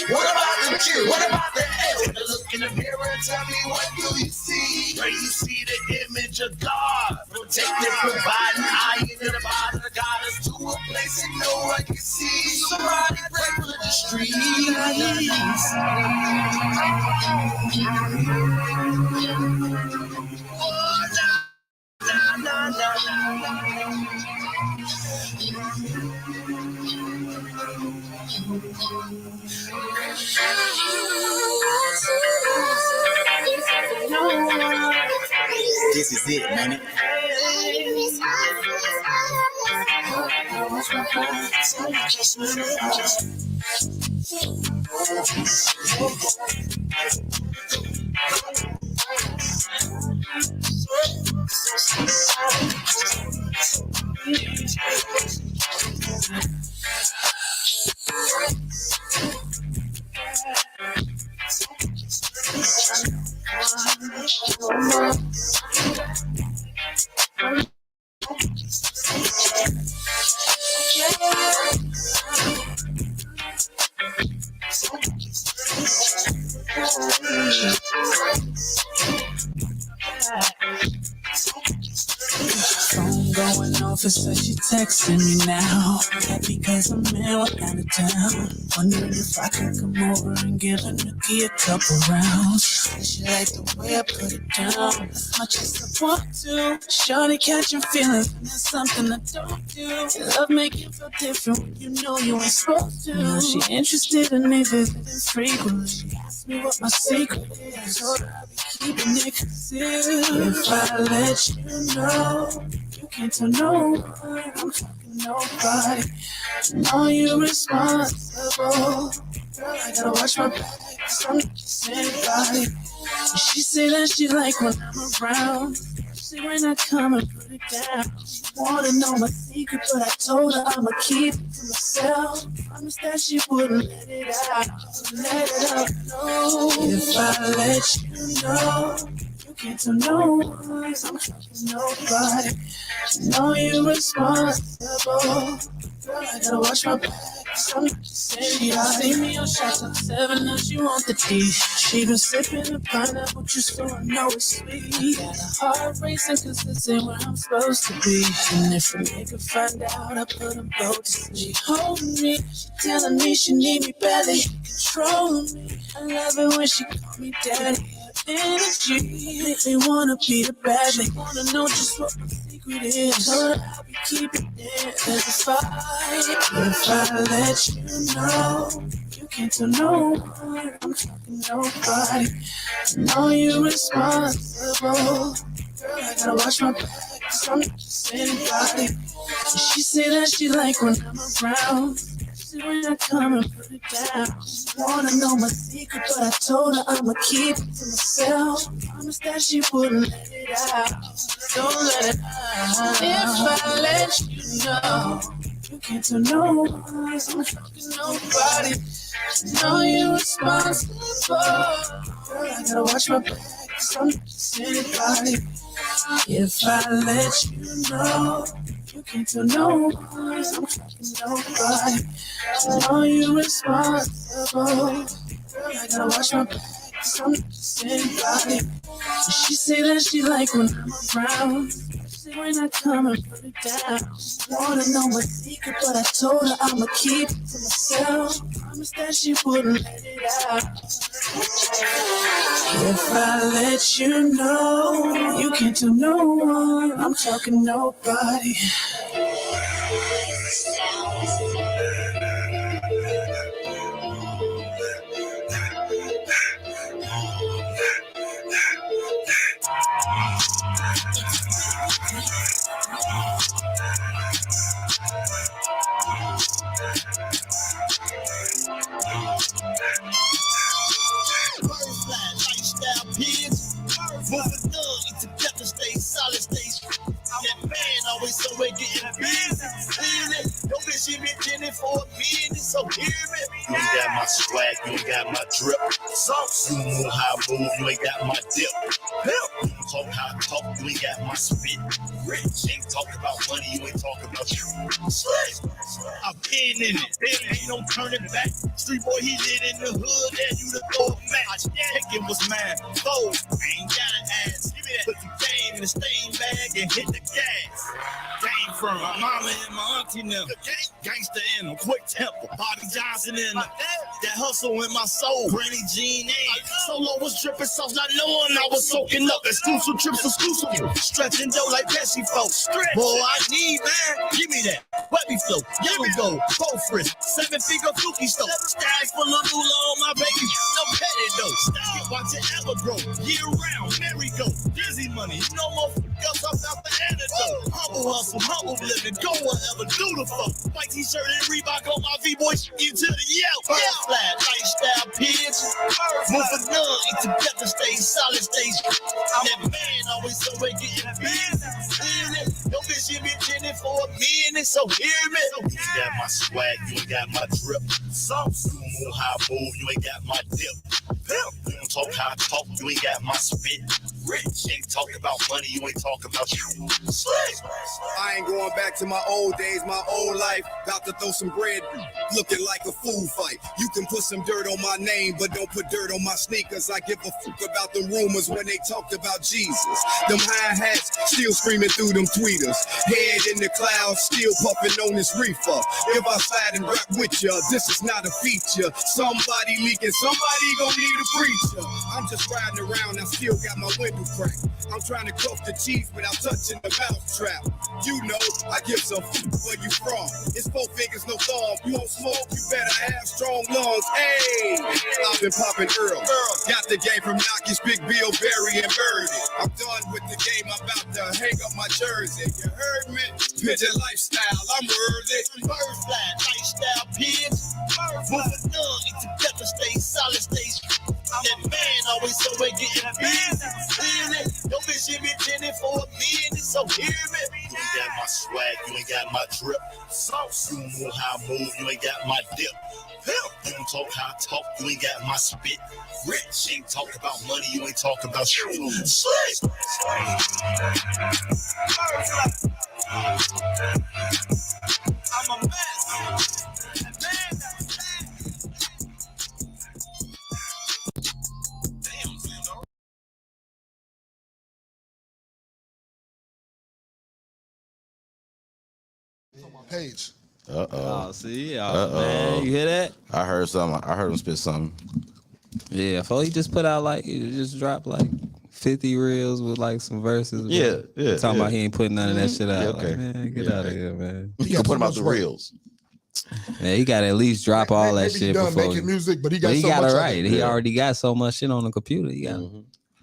What about the chill? What about the hell? Take a look in the mirror and tell me, what do you see? Where you see the image of God, protected, providing. I am in the body of God is to a place that no one can see. Somebody pray for the streets. This is it, man. Phone going off, it says she texting me now. Because I'm in out of town. Wondering if I could come over and give a nookie a couple rounds. She like the way I put it down. As much as I want to. Shawty catching feelings, and that's something I don't do. Love make you feel different when you know you ain't supposed to. Now she interested in me visiting frequently. She asked me what my secret is. Told her I'll be keeping it concealed. If I let you know, you can't tell no one. I'm talking nobody. Know you responsible. Girl, I gotta watch my back, 'cause I'm not just anybody. And she say that she like when I'm around. She say when I come and put it down. She wanna know my secret, but I told her I'ma keep it to myself. Promised that she wouldn't let it out. Let it out, no. If I let you know, you can't tell no one. I'm talking nobody. Know you responsible. Girl, I gotta watch my back, 'cause I'm not just saying. She done see me on Shoptalk 7, now she want the D. She been sipping the pineapple juice, so I know it's sweet. Got a heart racing, 'cause this ain't where I'm supposed to be. And if a nigga find out, I put them both to sleep. She holding me, she telling me she need me badly, controlling me. I love it when she call me daddy. Energy make me wanna be the bad. They wanna know just what my secret is. Told her I'll be keeping it as a fight. If I let you know, you can't tell no one. I'm talking nobody. Know you responsible. Girl, I gotta watch my back, 'cause I'm not just anybody. And she say that she like when I'm around. When I come and put it down. Wanna know my secret, but I told her I'ma keep it to myself. Promised that she wouldn't let it out. Don't let it out. If I let you know, you can't tell no one. I'm talking nobody. Know you responsible. Girl, I gotta watch my back, 'cause I'm not just anybody. If I let you know, you can't tell no one. I'm talking nobody. Know you responsible. Girl, I gotta watch my back, 'cause I'm not just anybody. And she say that she like when I'm around. She say when I come and put it down. Wanna know my secret, but I told her I'ma keep it to myself. Promised that she wouldn't let it out. If I let you know, you can't tell no one. I'm talking nobody. Lifestyle pigs, moving on, eat together, stay solid, stay. That man always somewhere getting busy. Yo, bitch, she been getting for a minute, so hear me. You ain't got my swag, you ain't got my drip. You know how I move, you ain't got my dip. You talk how I talk, you ain't got my spit. Rich, ain't talk about money, you ain't talk about you. I've been in it, there ain't no turning back. Street boy, he lit in the hood, and you the throw a match. Taking was mine, fold, I ain't gotta ask. Put the game in the stain bag and hit the gas. Game from my mama and my auntie now. Gangster in them, quick temper. Bobby Johnson in them. That hustle in my soul. Granny Jean A. Solo was dripping sauce, not knowing I was soaking up. Exclusive trips, exclusive. Stretching dough like Pepsi folks. Boy, I need, man. Give me that. Webby flow, yellow gold, gold frisk, 7-figure fluky stove. Stag full of moolah on my baby. No petty though. Stack it, watch it ever grow. Year round, merry go. Dizzy money, no more else about the antidote. Humble hustle, humble living, go whatever, do the fuck. White t-shirt and Reebok on my V-boy, you to the yell. Flat, lifestyle pigs. Move for none, eat together, stay solid, stay. That man always somewhere getting busy. Yo, bitch, you been chilling for a minute. so hear me. You ain't got my swag, you ain't got my drip. Some move how I move, you ain't got my dip. You don't talk how I talk, you ain't got my spit. Rich, ain't talk about money, you ain't talk about you. I ain't going back to my old days, my old life. About to throw some bread, looking like a food fight. You can put some dirt on my name, but don't put dirt on my sneakers. I give a fuck about the rumors when they talked about Jesus. Them high hats still screaming through them tweeters. Head in the clouds, still puffing on this reefer. If I slide and rock with ya, this is not a feature. Somebody leaking, somebody gon' need a preacher. I'm just riding around, I still got my window cracked. I'm trying to cook the cheese without touching the mouth trap. You know, I give some where you from. It's 4 fingers, no thumb. You don't smoke, you better have strong lungs. Hey, I've been popping Earl. Got the game from Knockies, Big Bill, Barry, and Birdie. I'm done with the game, I'm about to hang up my jersey. You heard me? Pigeon lifestyle, I'm worthy. Birdfly, lifestyle, pigs. Moving on, eat together, stay solid, stay. That man always somewhere getting busy. Your bitch ain't been tending for a minute, so hear me. You ain't got my swag, you ain't got my drip. You move how I move, you ain't got my dip. You don't talk how I talk, you ain't got my spit. Rich, ain't talk about money, you ain't talk about you. Slick. I'm a mess. Page. Oh, see, man, you hear that? I heard something. I heard him spit something. Yeah, before he just put out like he just dropped like 50 reels with like some verses. Yeah. Talking about he ain't putting none of that shit out. Yeah, okay. Like, man, get out of here, man. You can put him out the reels. Yeah, he got to at least drop all that shit done before making music, but he got it much right. He Yeah. already got so much shit on the computer. He got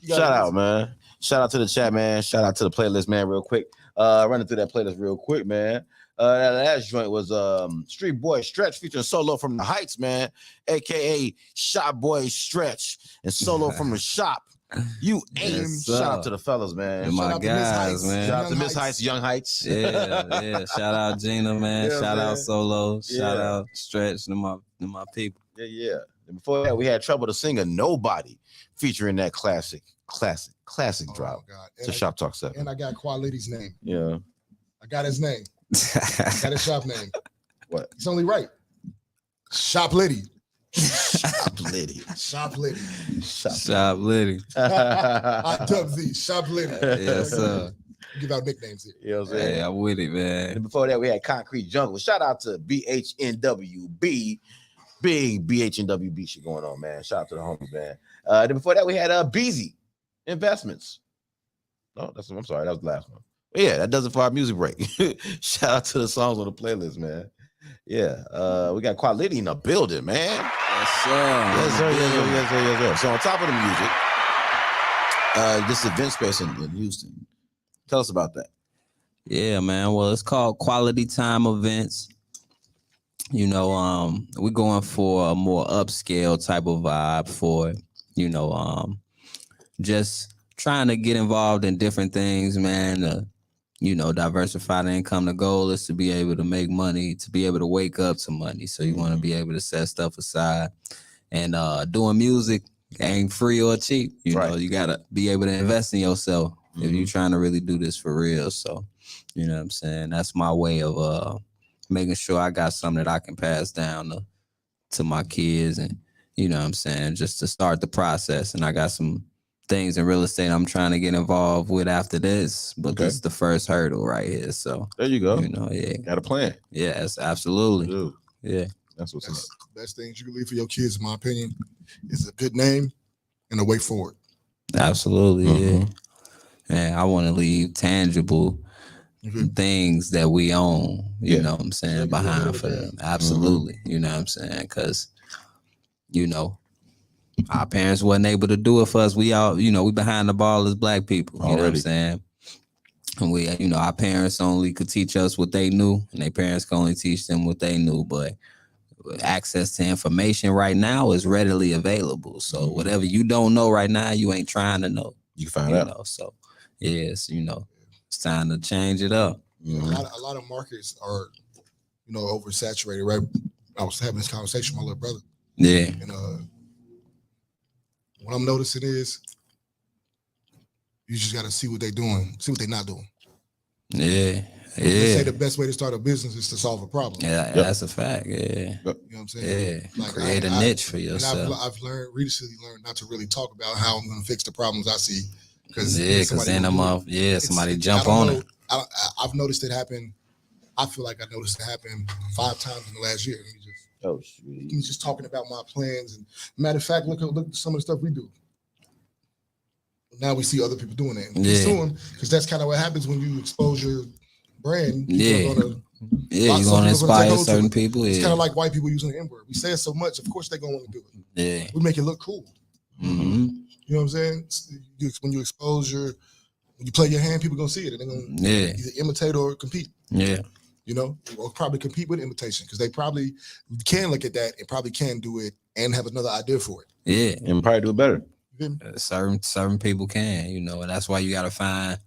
Shout out, man. Shout out to the chat, man. Shout out to the playlist, man, real quick. Running through that playlist real quick, man. That last joint was Street Boy Stretch featuring Solo from the Heights, man, aka Shop Boy Stretch and Solo from the Shop. You ain't. Yes, shout out to the fellas, man. My Shout guys, man. Shout out to Miss Heights, Young Heights. Yeah. Shout out Gina, man. Yeah, Shout man. out Solo. Yeah. Shout out Stretch to my people. Yeah. And before that, we had Trouble to Sing a Nobody featuring that classic drop. God. To Shop Talk 7. And I got QUA Litti's name. Yeah. I got his name. I got his shop name. What? It's only right. Shop Litty. Shop Litty. Shop Litty. Shop Litty. I dub Z. Shop Litty. Yes, sir. Give out nicknames here. You know what I'm saying? Hey, I'm with it, man. And before that, we had Concrete Jungle. Shout out to BHNWB. Big BHNWB shit going on, man. Shout out to the homies, man. Then before that, we had Beezy Investments. No, I'm sorry, that was the last one. But yeah, that does it for our music break. Shout out to the songs on the playlist, man. Yeah, we got quality in the building, man. Yes, sir. Yes, sir. So on top of the music, this event space in Houston. Tell us about that. Yeah, man. Well, it's called Quality Time Events. You know, we're going for a more upscale type of vibe for it. You know, just trying to get involved in different things, man. Diversify the income. The goal is to be able to make money, to be able to wake up to money. So you want to be able to set stuff aside. And doing music ain't free or cheap. You know, you got to be able to invest in yourself if you're trying to really do this for real. So, you know what I'm saying? That's my way of making sure I got something that I can pass down to my kids and, you know what I'm saying, just to start the process. And I got some things in real estate I'm trying to get involved with after this, but this is the first hurdle right here. So there you go. You know, yeah. Got a plan. Yes, absolutely. Dude. Yeah. That's what's up. The best things you can leave for your kids, in my opinion, is a good name and a way forward. Absolutely, yeah. And I want to leave tangible things that we own, you know what I'm saying, behind for them. Absolutely. You know what I'm saying? Because, you know, our parents wasn't able to do it for us. We all, you know, we behind the ball as Black people. You know what I'm saying? And we, you know, our parents only could teach us what they knew, and their parents could only teach them what they knew. But access to information right now is readily available. So whatever you don't know right now, you ain't trying to know. You can find out. Know, so yes, you know, it's time to change it up. You know, a lot of markets are, you know, oversaturated. Right? I was having this conversation with my little brother. Yeah. And what I'm noticing is, you just got to see what they're doing, see what they're not doing. Yeah. They say the best way to start a business is to solve a problem. Yeah, that's a fact. Yeah. You know what I'm saying? Yeah. Like create a niche for yourself. And I've recently learned not to really talk about how I'm going to fix the problems I see. Because then somebody jump on it. I've noticed it happen. I feel like I noticed it happen 5 times in the last year. He's just talking about my plans. And matter of fact, look at some of the stuff we do. Now we see other people doing it. Because that's kind of what happens when you expose your brand. You're going to inspire certain people. It's kind of like white people using the N-word. We say it so much, of course they're going to want to do it. Yeah. We make it look cool. Mm-hmm. You know what I'm saying? When you expose when you play your hand, people going to see it. And they're going to either imitate or compete. Yeah. You know, or probably compete with imitation because they probably can look at that and probably can do it and have another idea for it. Yeah. And probably do it better. Certain people can, you know, and that's why you got to find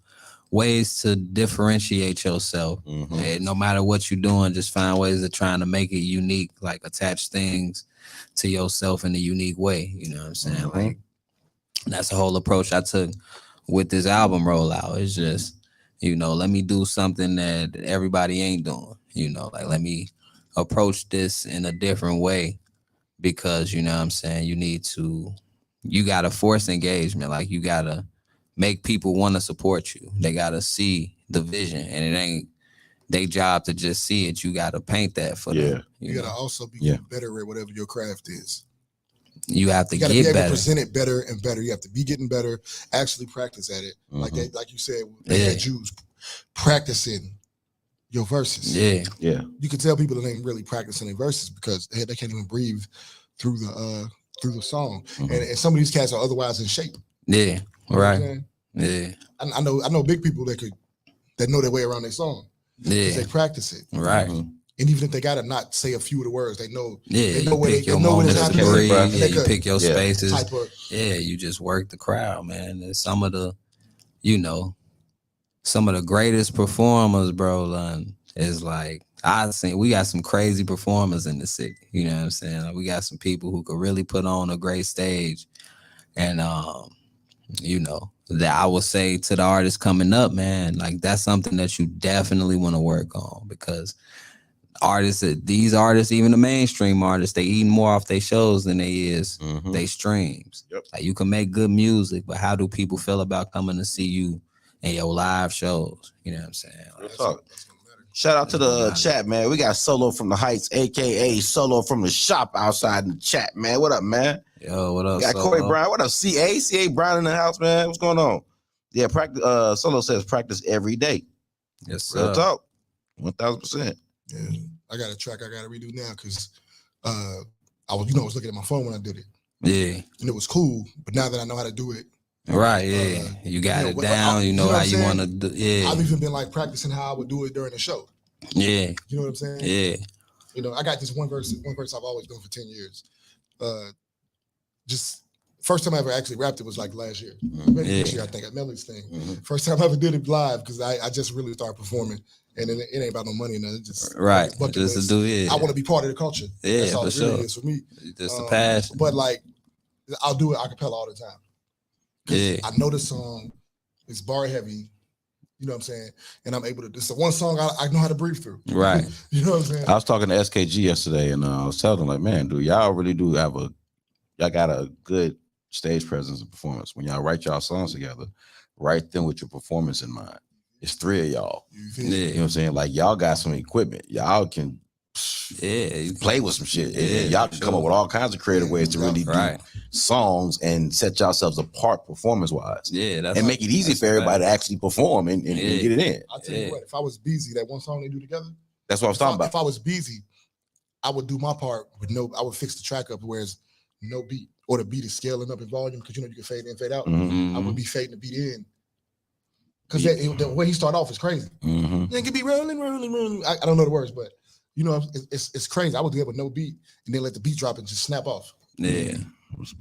ways to differentiate yourself. Mm-hmm. And no matter what you're doing, just find ways of trying to make it unique, like attach things to yourself in a unique way. You know what I'm saying? Mm-hmm. Like that's the whole approach I took with this album rollout. It's just, you know, let me do something that everybody ain't doing. You know, like let me approach this in a different way because, you know what I'm saying, you got to force engagement. Like you got to make people want to support you. They got to see the vision and it ain't their job to just see it. You got to paint that for them. You got to also be better at whatever your craft is. You have to get be able better. To present it better and better. You have to be getting better, actually practice at it. Mm-hmm. Like you said, they had Jews practicing your verses. Yeah. You can tell people that ain't really practicing their verses because they can't even breathe through the song. Mm-hmm. And some of these cats are otherwise in shape. Yeah. You know right. Yeah. I know big people that know their way around their song. Yeah. They practice it. Right. Mm-hmm. And even if they gotta not say a few of the words, they know. Yeah. They know where you pick your spaces. You just work the crowd, man. And some of the greatest performers, bro, is like we got some crazy performers in the city. You know what I'm saying? Like, we got some people who could really put on a great stage. And that I would say to the artists coming up, man, like that's something that you definitely want to work on because these artists, even the mainstream artists, they eat more off their shows than they streams. Yep. Like you can make good music, but how do people feel about coming to see you in your live shows? You know what I'm saying? Like, shout out to the chat, man. We got Solo from the Heights, aka Solo from the shop outside in the chat, man. What up, man? Yo, what up? We got Corey Brown. What up, CA Brown in the house, man. What's going on? Yeah, practice. Solo says practice every day. Yes, sir. Real talk. 1,000%. Yeah, I got a track I got to redo now because I was looking at my phone when I did it. Yeah, and it was cool. But now that I know how to do it, right? Yeah, you got it down. You know how you want to do. Yeah, I've even been like practicing how I would do it during the show. Yeah, you know what I'm saying? Yeah, you know, I got this one verse I've always done for 10 years. Just first time I ever actually rapped it was like last year. Maybe this year, I think at Melly's thing. Mm-hmm. First time I ever did it live because I just really started performing. And it ain't about no money, and it's just right. Just to do it. I want to be part of the culture. Yeah, that's all for it really sure. is for me. Just a passion. But like, I'll do it a cappella all the time. Yeah, I know the song. It's bar heavy. You know what I'm saying? And I'm able to. It's the one song I know how to breathe through. Right. You know what I'm saying? I was talking to SKG yesterday, and I was telling them like, man, dude, y'all really do have y'all got a good stage presence and performance. When y'all write y'all songs together, write them with your performance in mind. It's 3 of y'all. You know what I'm saying? Like y'all got some equipment. Y'all can play with some shit. Yeah, y'all can come up with all kinds of creative ways to really do songs and set yourselves apart performance-wise. Yeah, and make it easy for everybody to actually perform and get it in. I'll tell you what, if I was busy, that one song they do together. That's what I was talking about. If I was busy, I would do my part with I would fix the track up where it's no beat. Or the beat is scaling up in volume because you know you can fade in, fade out. Mm-hmm. I would be fading the beat in. Because the way he started off is crazy. Mm-hmm. Then could be rolling. I don't know the words, but you know, it's crazy. I would do it with no beat and then let the beat drop and just snap off. Yeah.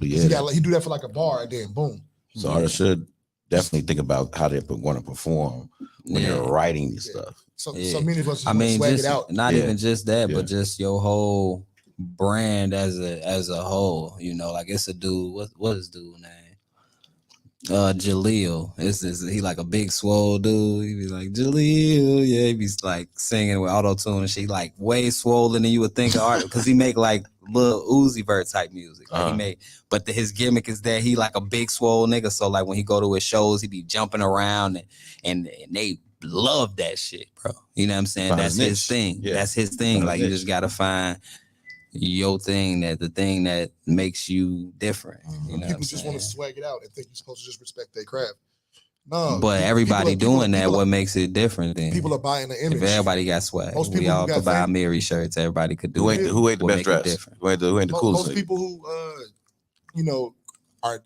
He do that for like a bar and then boom. So artists should definitely think about how they're going to perform when they're writing this stuff. So many of us I mean, swag just it out. not even just that, but just your whole brand as a whole. You know, like it's a dude. What is dude name? Jaleel. He like a big swole dude. He be like Jaleel, yeah. He be like singing with auto tune and shit, like way swollen than you would think of art because he make like little Uzi Vert type music. Like he made, but his gimmick is that he like a big swole nigga. So like when he go to his shows, he be jumping around and they love that shit, bro. You know what I'm saying? That's his thing. Yeah. That's his thing. Like you just gotta find your thing, the thing that makes you different. You know, people just want to swag it out and think you're supposed to just respect their craft. No, but everybody doing that, what makes it different? Then people are buying the image. If everybody got swag, we all could buy Mary shirts. Everybody could do it. Who ain't the best dressed? Who ain't the coolest? Most people who are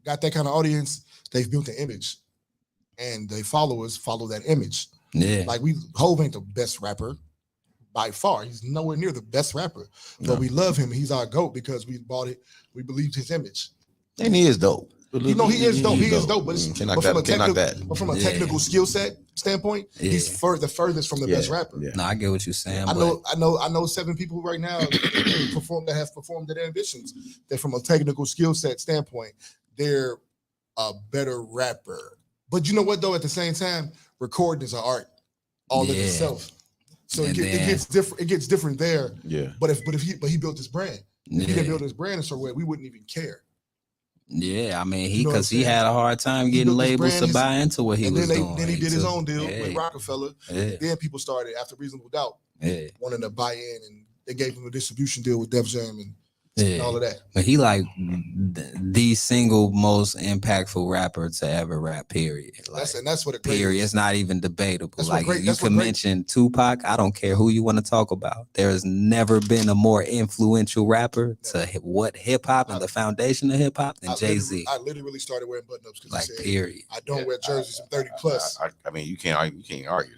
got that kind of audience, they've built an image, and their followers follow that image. Yeah, like Hov ain't the best rapper. By far, he's nowhere near the best rapper, but we love him. He's our GOAT because we bought it. We believed his image, and he is dope. You know, he is dope. He is dope, but from a technical skill set standpoint, he's the furthest from the best rapper. No, I get what you're saying. I know 7 people right now that have performed at Ambitions. That from a technical skill set standpoint, they're a better rapper. But you know what though? At the same time, recording is an art all in itself. So it gets different. It gets different there. Yeah. But he built his brand. If he didn't build his brand in some way, we wouldn't even care. Yeah, I mean, because he had a hard time getting labels to buy into what he was doing. Then he did his own deal with Rockefeller. Then people started, after Reasonable Doubt, wanting to buy in, and they gave him a distribution deal with Def Jam and all of that. But he like the single most impactful rapper to ever rap, period. Like, that's what it period. It's not even debatable. Like you can mention Tupac. I don't care who you want to talk about. There has never been a more influential rapper to what hip hop and the foundation of hip hop than Jay-Z. I literally started wearing button ups because like period. I don't wear jerseys from 30 plus. I mean, you can't argue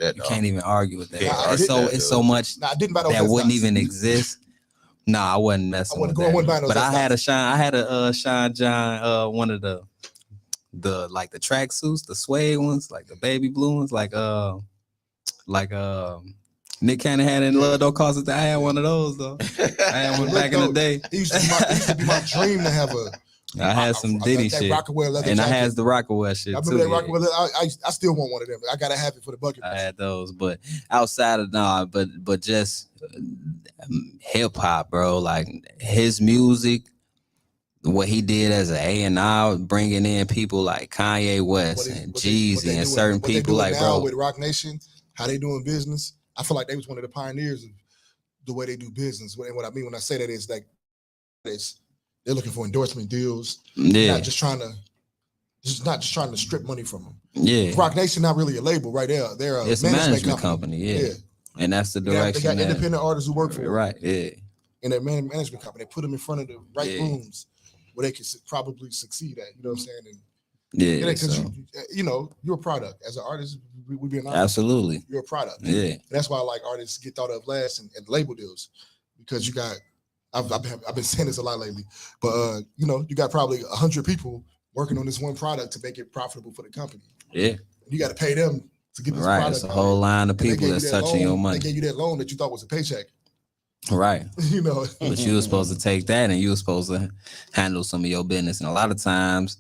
that. You can't even argue with that. It's so much that wouldn't even exist. No, I wasn't messing with that. But I had a Sean John, one of the like the track suits, the suede ones, like the baby blue ones, like Nick Cannon had in Love Don't Cost It. I had one of those though. I had one back in the day. It used to be my dream to have I had some Diddy shit, and I had the Rockaway shit too. I remember that Rockaway. I still want one of them. I gotta have it for the bucket. I had those, but outside of but just hip hop, bro. Like his music, what he did as an A&R, bringing in people like Kanye West and Jeezy and certain people like bro with Rock Nation, how they doing business. I feel like they was one of the pioneers of the way they do business. And what I mean when I say that is like they're looking for endorsement deals. Not just trying to strip money from them. Yeah. Rock Nation not really a label, right? They're a management company. Yeah. And that's the direction. They got independent artists who work for them. Right. Yeah. And their management company, they put them in front of the right rooms where they can probably succeed at. You know what I'm saying? And because you're a product. As an artist, we be an artist. Absolutely. You're a product. Yeah. And that's why like artists get thought of last and label deals, because you got. I've been saying this a lot lately, but you got probably 100 people working on this one product to make it profitable for the company. Yeah. You got to pay them to get this product. It's a whole line of people that's touching your money. They gave you that loan that you thought was a paycheck. Right. But you were supposed to take that and you were supposed to handle some of your business. And a lot of times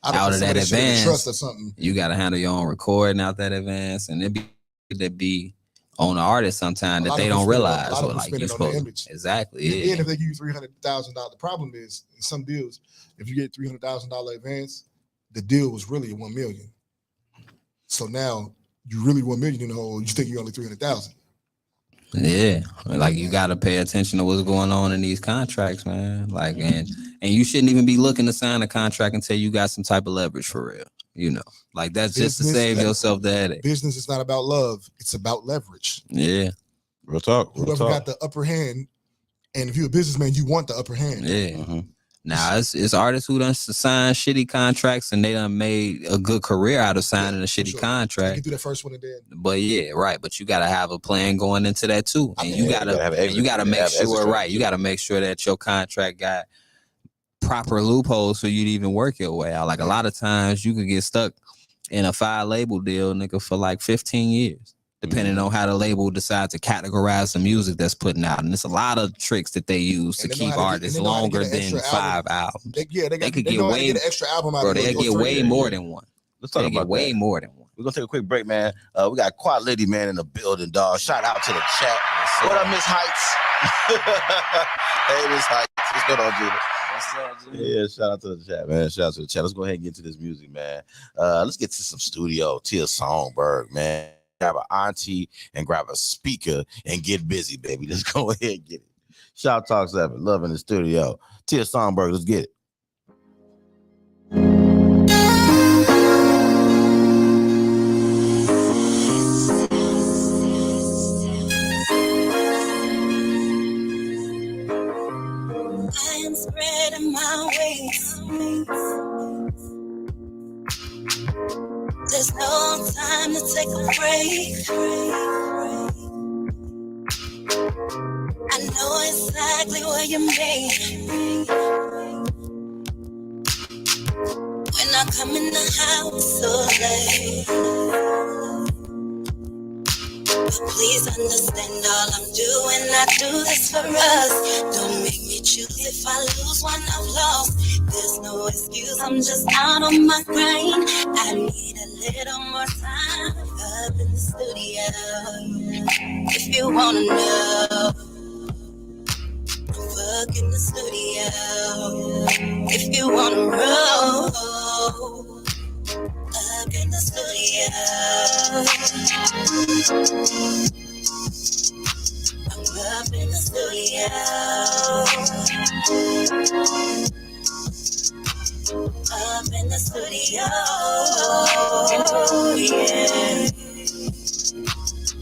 out of that advance, trust or something, you got to handle your own recording out that advance. And it'd be on the artist sometimes that they don't realize. A lot of people spend it on the image. Exactly. Yeah. And if they give you $300,000, the problem is in some deals, if you get $300,000 advance, the deal was really $1 million. So now you really $1 million in the hole. You think you're only $300,000. Yeah, like you got to pay attention to what's going on in these contracts, man. Like, and you shouldn't even be looking to sign a contract until you got some type of leverage for real. Like that's just to save yourself the headache. Business is not about love; it's about leverage. Yeah, real talk. Whoever got the upper hand, and if you're a businessman, you want the upper hand. Yeah. Mm-hmm. Now it's artists who done sign shitty contracts and they done made a good career out of signing a shitty contract. You do that first one and then. But yeah, right. But you gotta have a plan going into that too, and you gotta make sure, right? You gotta make sure that your contract got proper loopholes for you to even work your way out. Like a lot of times, you could get stuck in a 5 label deal, nigga, for like 15 years. depending on how the label decides to categorize the music that's putting out. And it's a lot of tricks that they use to keep artists longer than 5 albums. They could get way an extra album out. Bro, they get way more than one. Let's talk about way more than one. We're gonna take a quick break, man. We got QUA LITTI, man, in the building, dog. Shout out to the chat. What up, Miss Heights? Hey, Miss Heights. What's going on, Gina? What's up, Gina? Yeah, shout out to the chat, man. Shout out to the chat. Let's go ahead and get into this music, man. Let's get to some studio. Tia Songbird, man. Grab an auntie and grab a speaker and get busy, baby. Let's go ahead and get it. Shop Talk 7, love in the studio. Tia Songbird, let's get it. I am spreading my wings. There's no time to take a break. I know exactly where you're made. When I come in the house so late, but please understand all I'm doing. I do this for us. Don't make me choose. If I lose one, I've lost. There's no excuse. I'm just out on my grind. I need a little more time up in the studio. If you wanna know, I'm fucking the studio. If you wanna roll, up in the studio. I'm up in the studio. Up in the studio. Yeah.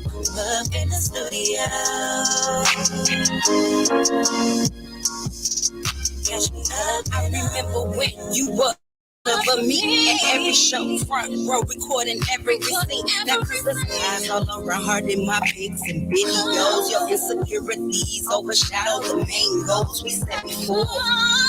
I'm up in the studio. Catch me up. I remember when you were over me in every show, front row, recording every scene. That Christmas eyes all around, heart in my pics and videos. Your insecurities overshadow the main goals we set before.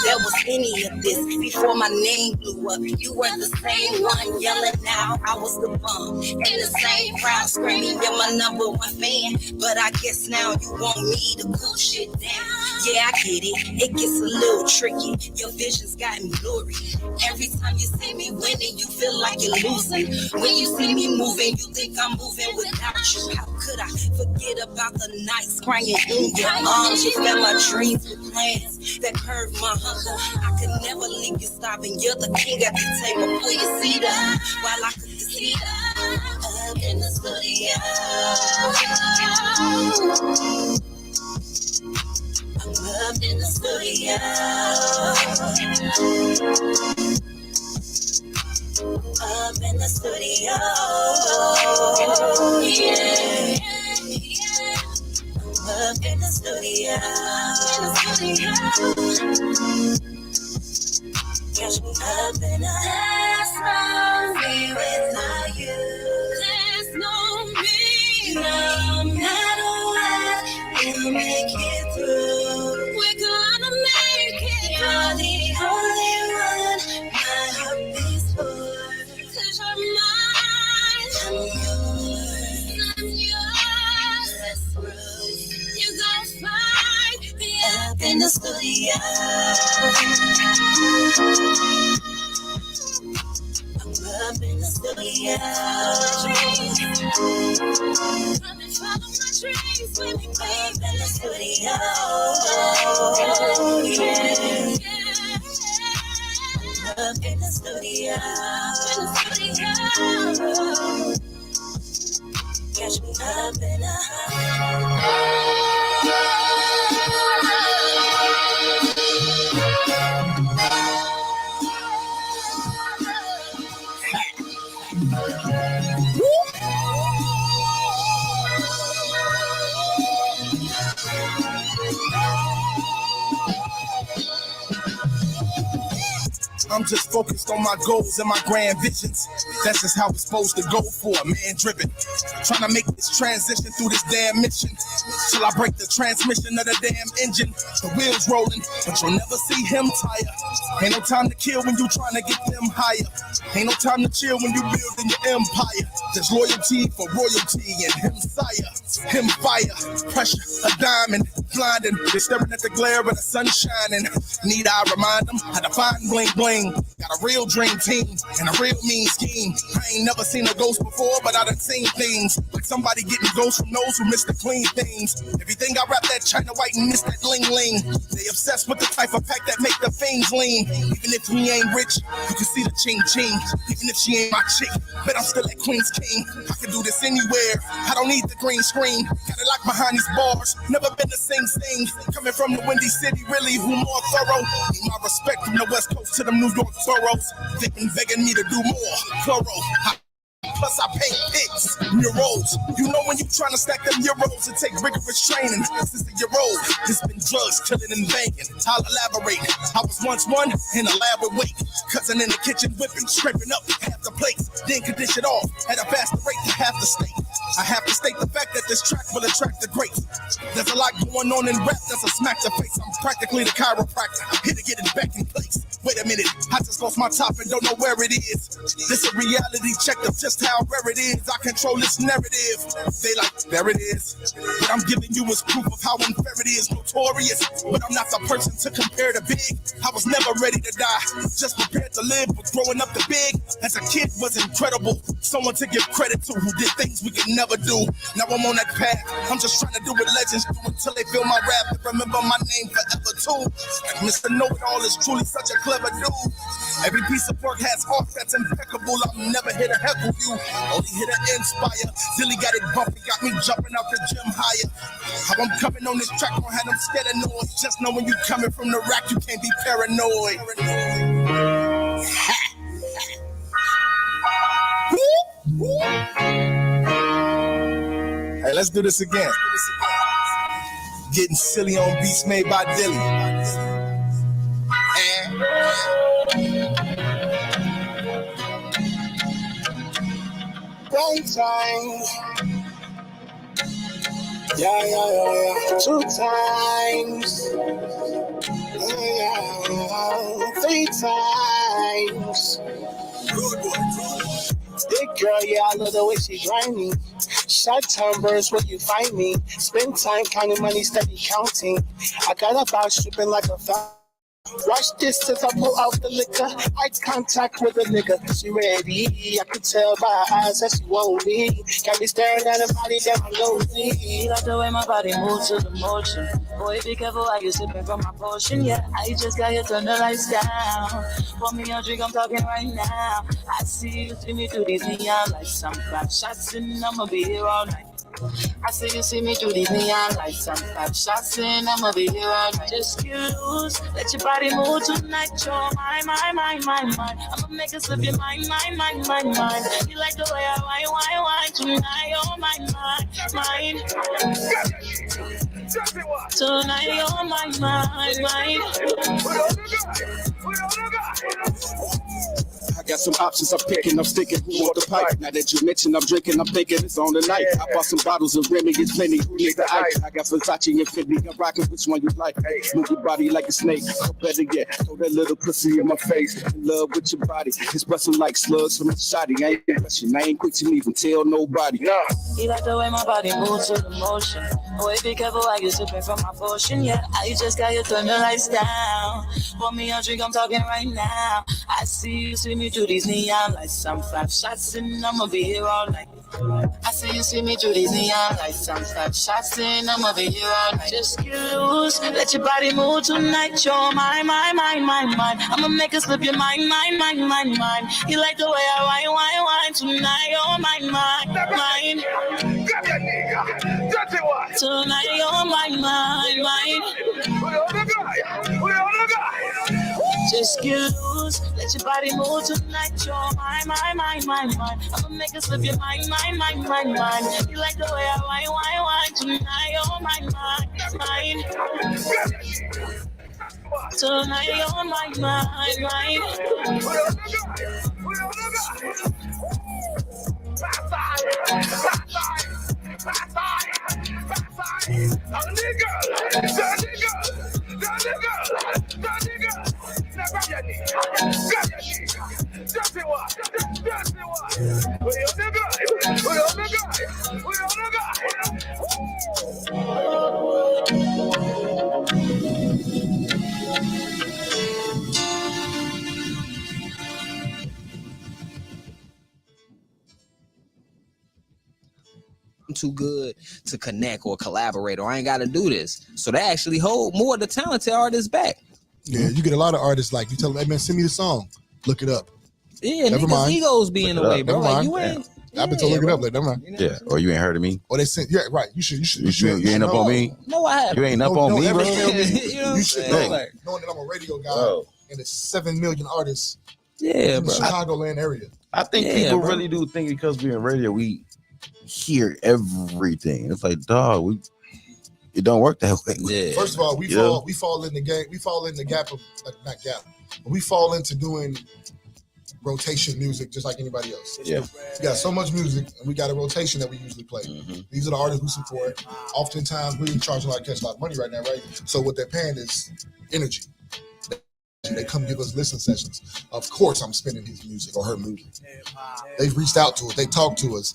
There was any of this before my name blew up. You were the same one yelling out I was the bum, in the same crowd screaming you're my number one fan. But I guess now you want me to cool shit down. Yeah, I get it. It gets a little tricky. Your vision's gotten blurry. Every time you see me winning, you feel like you're losing. When you see me moving, you think I'm moving without you. How could I forget about the nights crying in your arms? You fed my dreams with plans that curved my hunger. I could never leave you stopping. You're the king at the table. Pull your seat up while I cook the seat up. Up in the studio. I'm up in the studio. Up in the studio. Yeah. Up in the studio. Catch me up in the. There's no me without you. There's no me. No matter what, we'll make it through. We're gonna make it. You're the only one my heart beats for. 'Cause you're mine. I'm yours. Let's roll. You gon' find me up in the studio. Up in the studio. Come and follow my dreams with me, babe. Up in the studio. Yeah. Up in the studio. Catch me up in the. I'm just focused on my goals and my grand visions. That's just how it's supposed to go for a man driven. Trying to make this transition through this damn mission. till I break the transmission of the damn engine. The wheels rolling, but you'll never see him tire. Ain't no time to kill when you trying to get them higher. Ain't no time to chill when you building your empire. There's loyalty for royalty and him sire, him fire, pressure, a diamond, blinding. They're staring at the glare of the sun shining. Need I remind them how to find bling bling? Got a real dream team and a real mean scheme. I ain't never seen a ghost before, but I done seen things like somebody getting ghosts from those who miss the clean things. Everything I rap that China white and miss that ling ling. They obsessed with the type of pack that make the fiends lean. Even if we ain't rich, you can see the ching ching. Even if she ain't my chick, but I'm still at Queen's King. I can do this anywhere. I don't need the green screen. Got it locked behind these bars. Never been the same thing. Coming from the Windy City, really, who more thorough? Need my respect from the West Coast to them New York boroughs. They've been begging me to do more. Thorough. Plus I paint pics, murals. You know when you trying to stack them euros, it take rigorous training. Since the year old, it's been drugs, killing and banging. I'll elaborate. I was once one in a lab with weight. Cousin in the kitchen whipping, scraping up half the plates. Then condition off at a faster rate to half the state. I have to state the fact that this track will attract the greats. There's a lot going on in rap that's a smack to face. I'm practically the chiropractor. I'm here to get it back in place. Wait a minute, I just lost my top and don't know where it is. This a reality check of just how rare it is. I control this narrative. They like, there it is. What I'm giving you is proof of how unfair it is. Notorious, but I'm not the person to compare to big. I was never ready to die, just prepared to live. But growing up the big, as a kid was incredible. Someone to give credit to who did things we could never do. Now I'm on that path. I'm just trying to do what legends do until they feel my rap and remember my name forever too. Like Mr. Know-It-All is truly such a clever dude. Every piece of work has art that's impeccable. I'm never here to heckle you, only here to inspire. Dilly got it bumping, got me jumping out the gym higher. How I'm coming on this track, don't have them scared of noise. Just know when you coming from the rack, you can't be paranoid. Hey, let's do this again. Getting silly on beats made by Dilly. One time, yeah. 2 times, yeah. 3 times. Big girl, yeah, I love the way she grind me. Short-term bursts where you find me. Spend time counting money, steady counting. I got a box stripping like a foul. Watch this as I pull out the liquor. Eye contact with a nigga. She ready. I can tell by her eyes that she want me. Got me staring at her body that I'm lonely. Like the way my body moves to the motion. Boy, be careful while you sipping from my potion. Yeah, I just got you turn the lights down. Pour me a drink, I'm talking right now. I see me through these neon lights. Some flash shots and I'ma be here all night. I say you see me through these neon lights. I'm 5 shots in, I'ma be here all night. Just you loose, let your body move tonight. You're mine. I'ma make us slip your mind. You like the way I whine tonight. Oh, mine. Tonight, you're mine. I got some options I'm picking, I'm sticking. Who want the pipe? Now that you mentioned I'm drinking, I'm thinking it's on the night. I bought some bottles of Remy, it's plenty. Who needs the ice? I got Versace and Fendi, I'm rocking which one you like. Move your body like a snake, or better yet, throw that little pussy in my face. In love with your body, it's busting like slugs from the shotty. I ain't rushing, I ain't quick to even tell nobody. You like the way my body moves to the motion. Boy, be careful while you sipping from my potion. Yeah, I just got you turn the lights down. Pour me a drink, I'm talking right now. I see me through these neon lights. I'm 5 shots in, I'ma be here all night. I see you see me through these neon lights. I'm 5 shots in, I'ma be here all night. Just get loose, let your body move tonight. You're mine. I'ma make us slip your mind. You like the way I whine tonight. Oh, mine. Tonight, you're mine. Just get loose, let your body move tonight. You're mine. I'ma make us slip your mind. You like the way I whine tonight. Oh, mine. Tonight, you're mine. I'm too good to connect or collaborate, or I ain't got to do this. So they actually hold more of the talented artists back. Yeah, you get a lot of artists like you tell them, hey man, send me the song, look it up. Yeah, never mind. Egos be in the way, bro. Like you ain't. I've been told look it up, like never mind. Yeah, or you ain't heard of me. Or they sent, yeah, right. You should. You ain't up on me. No, I haven't. You ain't up on me, bro. You should know, knowing that I'm a radio guy and there's 7 million artists. Yeah, in the bro. Chicagoland area. I think people really do think because we're in radio, we hear everything. It's like, dog, it don't work that way. Yeah. First of all, we fall in the game. We fall in the gap of not gap, but we fall into doing rotation music just like anybody else. Yeah. We got so much music and we got a rotation that we usually play. Mm-hmm. These are the artists we support. Oftentimes we charge a lot of money right now, right? So what they're paying is energy. They come give us listen sessions. Of course I'm spinning his music or her music. They've reached out to us. They talk to us.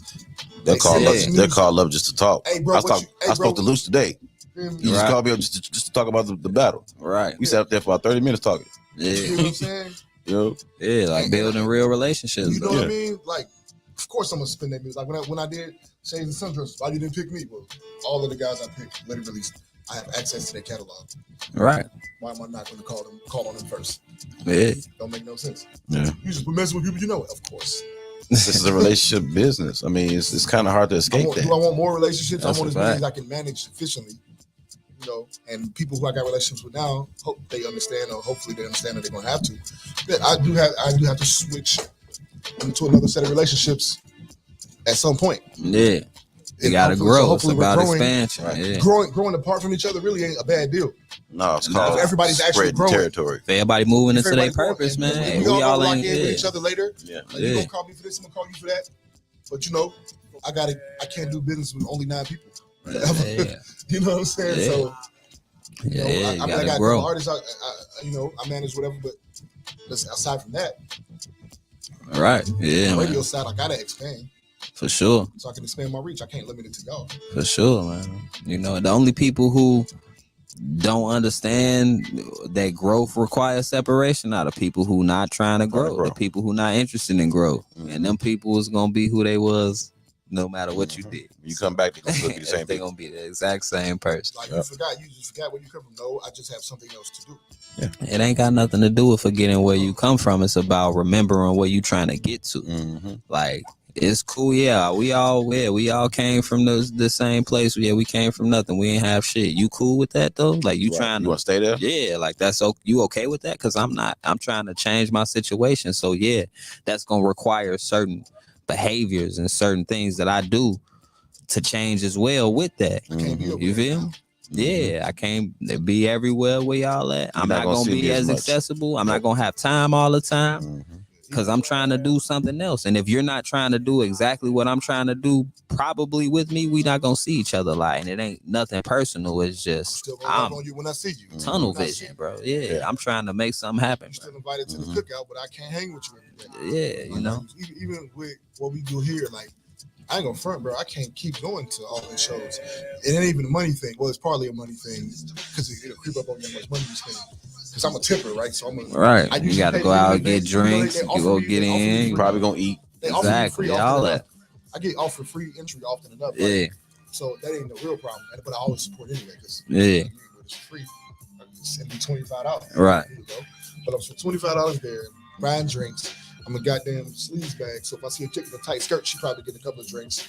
They call up just to talk. Hey, bro, I spoke to Luce today. He just called me up just to talk about the battle. Right. We sat up there for about 30 minutes talking. Yeah. You know what I'm saying? Yeah, like building real relationships. You know what I mean? Like, of course I'm gonna spin that music. Like when I did Shades and Sundress, why you didn't pick me? Well, all of the guys I picked literally I have access to their catalog. Right. Why am I not going to call on them first? Yeah. Don't make no sense. Yeah. You just mess with people you know. Of course. This is a relationship business. I mean, it's kind of hard to escape that. Do I want more relationships? That's I want as many as I can manage efficiently. You know, and people who I got relationships with now, hope they understand, or hopefully they understand that they're going to have to. But I do have to switch into another set of relationships at some point. Yeah. You gotta grow. It's about expansion. Right? Yeah. Growing apart from each other really ain't a bad deal. No, it's called everybody's actually growing. Territory. For everybody moving into their purpose, man. We all lock in with each other later. Yeah. Like, you gonna call me for this, I'm gonna call you for that. But you know, I can't do business with only 9 people. Yeah. You know what I'm saying? Yeah. So you know, I got grow. artists. I manage whatever, but aside from that, right? Yeah. The radio side, I gotta expand. For sure. So I can expand my reach. I can't limit it to y'all. For sure, man. You know, the only people who don't understand that growth requires separation are the people who not trying to grow. The people who not interested in growth. Mm-hmm. And them people is gonna be who they was no matter what you did. You come back, they're gonna be the same. They're gonna be the exact same person. Like you just forgot where you come from. No, I just have something else to do. Yeah. It ain't got nothing to do with forgetting where you come from. It's about remembering where you trying to get to. Mm-hmm. Like, it's cool, yeah. We all came from the same place. Yeah, we came from nothing. We ain't have shit. You cool with that though? Like you trying to want to stay there? Yeah, like that's okay. You okay with that? Because I'm not. I'm trying to change my situation. So yeah, that's gonna require certain behaviors and certain things that I do to change as well with that. Mm-hmm. You feel me? Yeah, I can't be everywhere where y'all at. I'm not gonna be as accessible. I'm not gonna have time all the time. Mm-hmm. Because I'm trying to do something else. And if you're not trying to do exactly what I'm trying to do, probably with me, we not going to see each other a lot. And it ain't nothing personal. It's just I'm on you when I see you. Tunnel vision, bro. Yeah, I'm trying to make something happen. You're still invited to the cookout, but I can't hang with you every day. Yeah, you know. Even with what we do here, like, I ain't gonna front, bro. I can't keep going to all these shows. It ain't even a money thing. Well, it's partly a money thing because it'll creep up on you how much money you spend. Because I'm a tipper, right? So right. You got to go out and get drinks. You go get in. You probably gonna eat. Exactly. All that. I get offered free entry often enough. Right? Yeah. So that ain't the real problem. But I always support anyway because it's free. It'd be $25. Right. Here you go. But I'm for $25 there, buying drinks. I'm a goddamn sleaze bag. So if I see a chick in a tight skirt, she probably get a couple of drinks.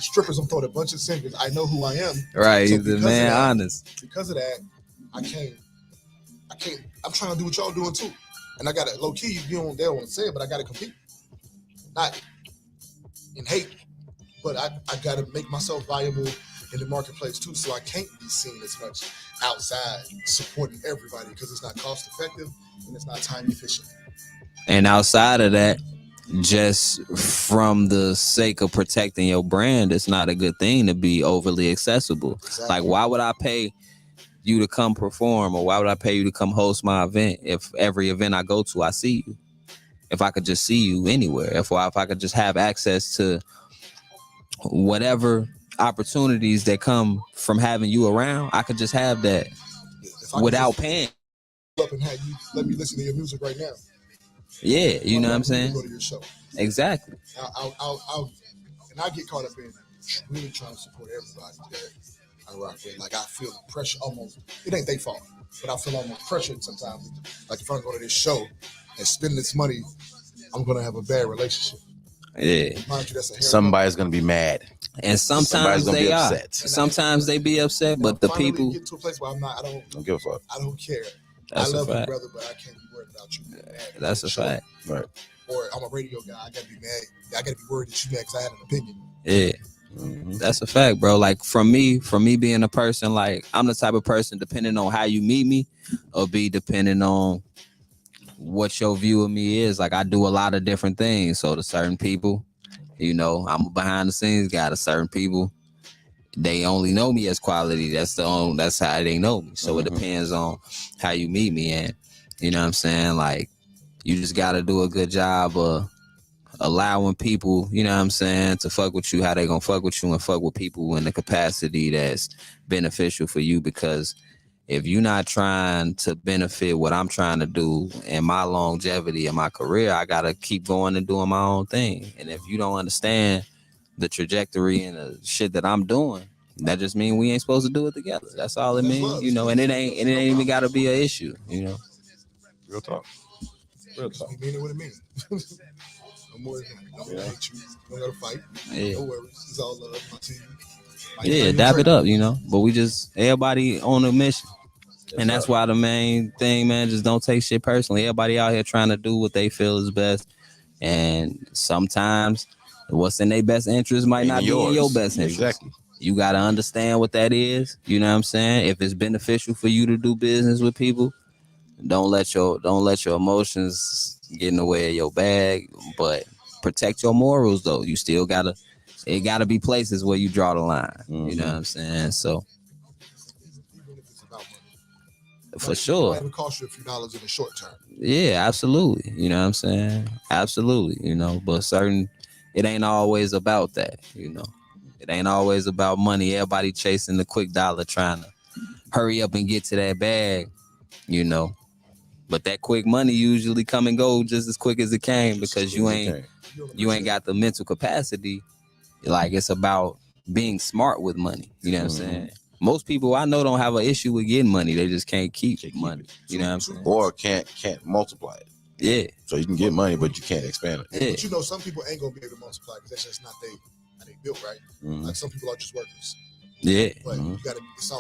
Strippers, I'm throwing a bunch of singers. I know who I am. Right. So the man honest. Because of that, I can't. I'm trying to do what y'all doing too. And I got to, low key, they don't want to say it, but I got to compete. Not in hate, but I got to make myself valuable in the marketplace too. So I can't be seen as much outside supporting everybody because it's not cost effective and it's not time efficient. And outside of that, just from the sake of protecting your brand, it's not a good thing to be overly accessible. Exactly. Like, why would I pay you to come perform, or why would I pay you to come host my event if every event I go to, I see you? If I could just see you anywhere, if I could just have access to whatever opportunities that come from having you around, I could just have that without paying. Up and have you let me listen to your music right now. Yeah, you know what I'm saying? Go to your show. Exactly. And I get caught up in really trying to support everybody that I rock with. Like I feel pressure almost. It ain't their fault, but I feel almost pressured sometimes. Like if I'm going to this show and spend this money, I'm gonna have a bad relationship. Yeah. Mind you, somebody's gonna be mad, and sometimes they are. Upset. Sometimes they be upset, but the people get to a place where I don't give a fuck. I don't care. That's I love a fact. you, brother, but I can't be worried about you. That's a fact. Right. Or I'm a radio guy. I gotta be mad. I gotta be worried that you mad because I had an opinion. Yeah. That's a fact, bro. Like from me being a person, like I'm the type of person, depending on how you meet me, or be depending on what your view of me is. Like I do a lot of different things. So to certain people, you know, I'm a behind the scenes guy. To certain people, they only know me as quality. That's how they know me. So it depends on how you meet me, and you know what I'm saying? Like you just gotta do a good job of allowing people, you know what I'm saying, to fuck with you how they gonna fuck with you, and fuck with people in the capacity that's beneficial for you. Because if you're not trying to benefit what I'm trying to do in my longevity in my career, I gotta keep going and doing my own thing. And if you don't understand the trajectory and the shit that I'm doing, that just means we ain't supposed to do it together. That's all it means, you know. And it ain't even gotta be an issue, you know. Real talk. Real talk. You mean it what it means. No more than that. No hate you. No gotta fight. Yeah. No worries. It's all love. My team. Yeah, dap it up, you know. But we just everybody on a mission. And that's why the main thing, man, just don't take shit personally. Everybody out here trying to do what they feel is best. And sometimes what's in their best interest might not be in your best interest. Exactly. You got to understand what that is. You know what I'm saying? If it's beneficial for you to do business with people, don't let your emotions get in the way of your bag. But protect your morals, though. You still got to, it got to be places where you draw the line. You know what I'm saying? So. For sure. It might even cost you a few dollars in the short term. Yeah, absolutely. You know what I'm saying? Absolutely. You know, but it ain't always about that, you know. It ain't always about money. Everybody chasing the quick dollar, trying to hurry up and get to that bag, you know. But that quick money usually come and go just as quick as it came, because you ain't got the mental capacity. Like, it's about being smart with money. You know what I'm saying? Most people I know don't have an issue with getting money. They just can't keep money. You know what I'm saying? Or can't multiply it. Yeah. So you can get money, but you can't expand it. Yeah. But you know, some people ain't gonna be able to multiply because that's just not how they built, right? Like some people are just workers. Yeah. But you gotta. It's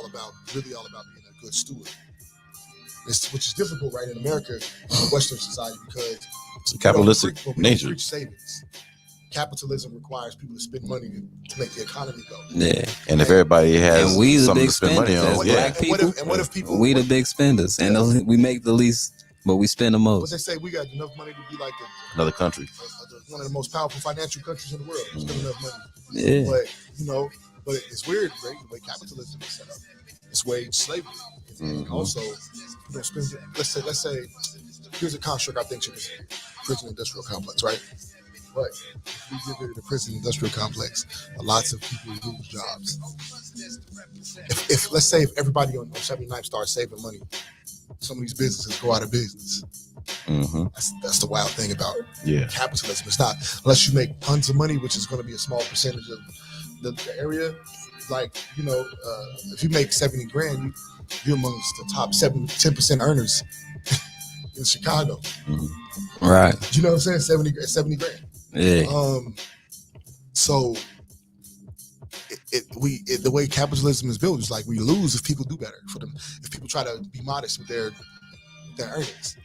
really all about being a good steward. Which is difficult, right, in America, in Western society, because it's a capitalistic nature. Preach savings. Capitalism requires people to spend money to make the economy go. Yeah. And if everybody has and we the something big to spend money on, black people, what if people we the big spenders, and we make the least, but we spend the most. But they say we got enough money to be like another country, one of the most powerful financial countries in the world. We spend enough money. Yeah. But you know, it's weird, right? The way capitalism is set up, it's wage slavery. And also, you know, let's say, here's a construct I think should be prison industrial complex, right? But if we get rid of the prison industrial complex, lots of people lose jobs. If let's say if everybody on 79th starts saving money, some of these businesses go out of business. That's the wild thing about capitalism. It's not, unless you make tons of money, which is going to be a small percentage of the area. Like, you know, if you make 70 grand, you're amongst the top 10% earners in Chicago. Right. You know what I'm saying? 70 grand. Yeah. So the way capitalism is built is like we lose if people do better for them. If people try to be modest with their earnings.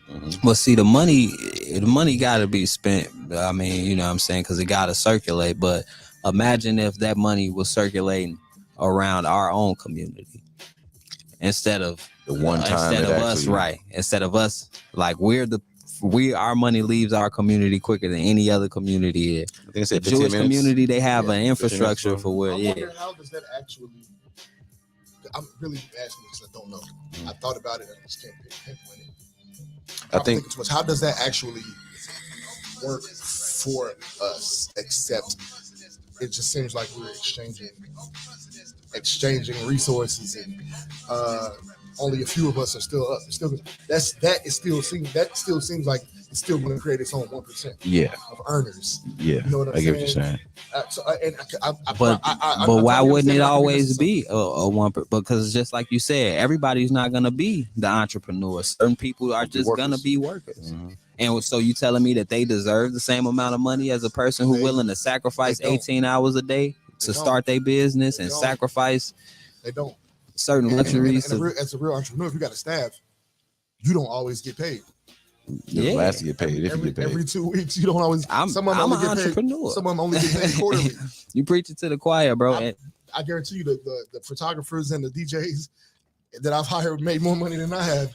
Well, see, the money got to be spent. I mean, you know what I'm saying? Because it got to circulate. But imagine if that money was circulating around our own community instead of us, right? Instead of us, like our money leaves our community quicker than any other community here. I think it's the Jewish community, they have an infrastructure for where. I wonder how does that actually? I'm really asking because I don't know. I thought about it. I just can't pinpoint it. I think too much. How does that actually work for us? Except it just seems like we're exchanging resources, and only a few of us are still up. That still seems like it's still going to create its own 1% of earners. Yeah, you know what I'm I get saying? what you're saying. But why wouldn't it always be a one? Because just like you said, everybody's not gonna be the entrepreneur. Certain people are just gonna be workers. Mm-hmm. And so you telling me that they deserve the same amount of money as a person who's willing to sacrifice 18 hours a day to start their business and sacrifice certain luxuries. As a real entrepreneur, if you got a staff, you don't always get paid. Yeah, last to get paid. Every 2 weeks, you don't always. I'm an entrepreneur. Some of them only get paid quarterly. You preach it to the choir, bro. I guarantee you the photographers and the DJs that I've hired made more money than I have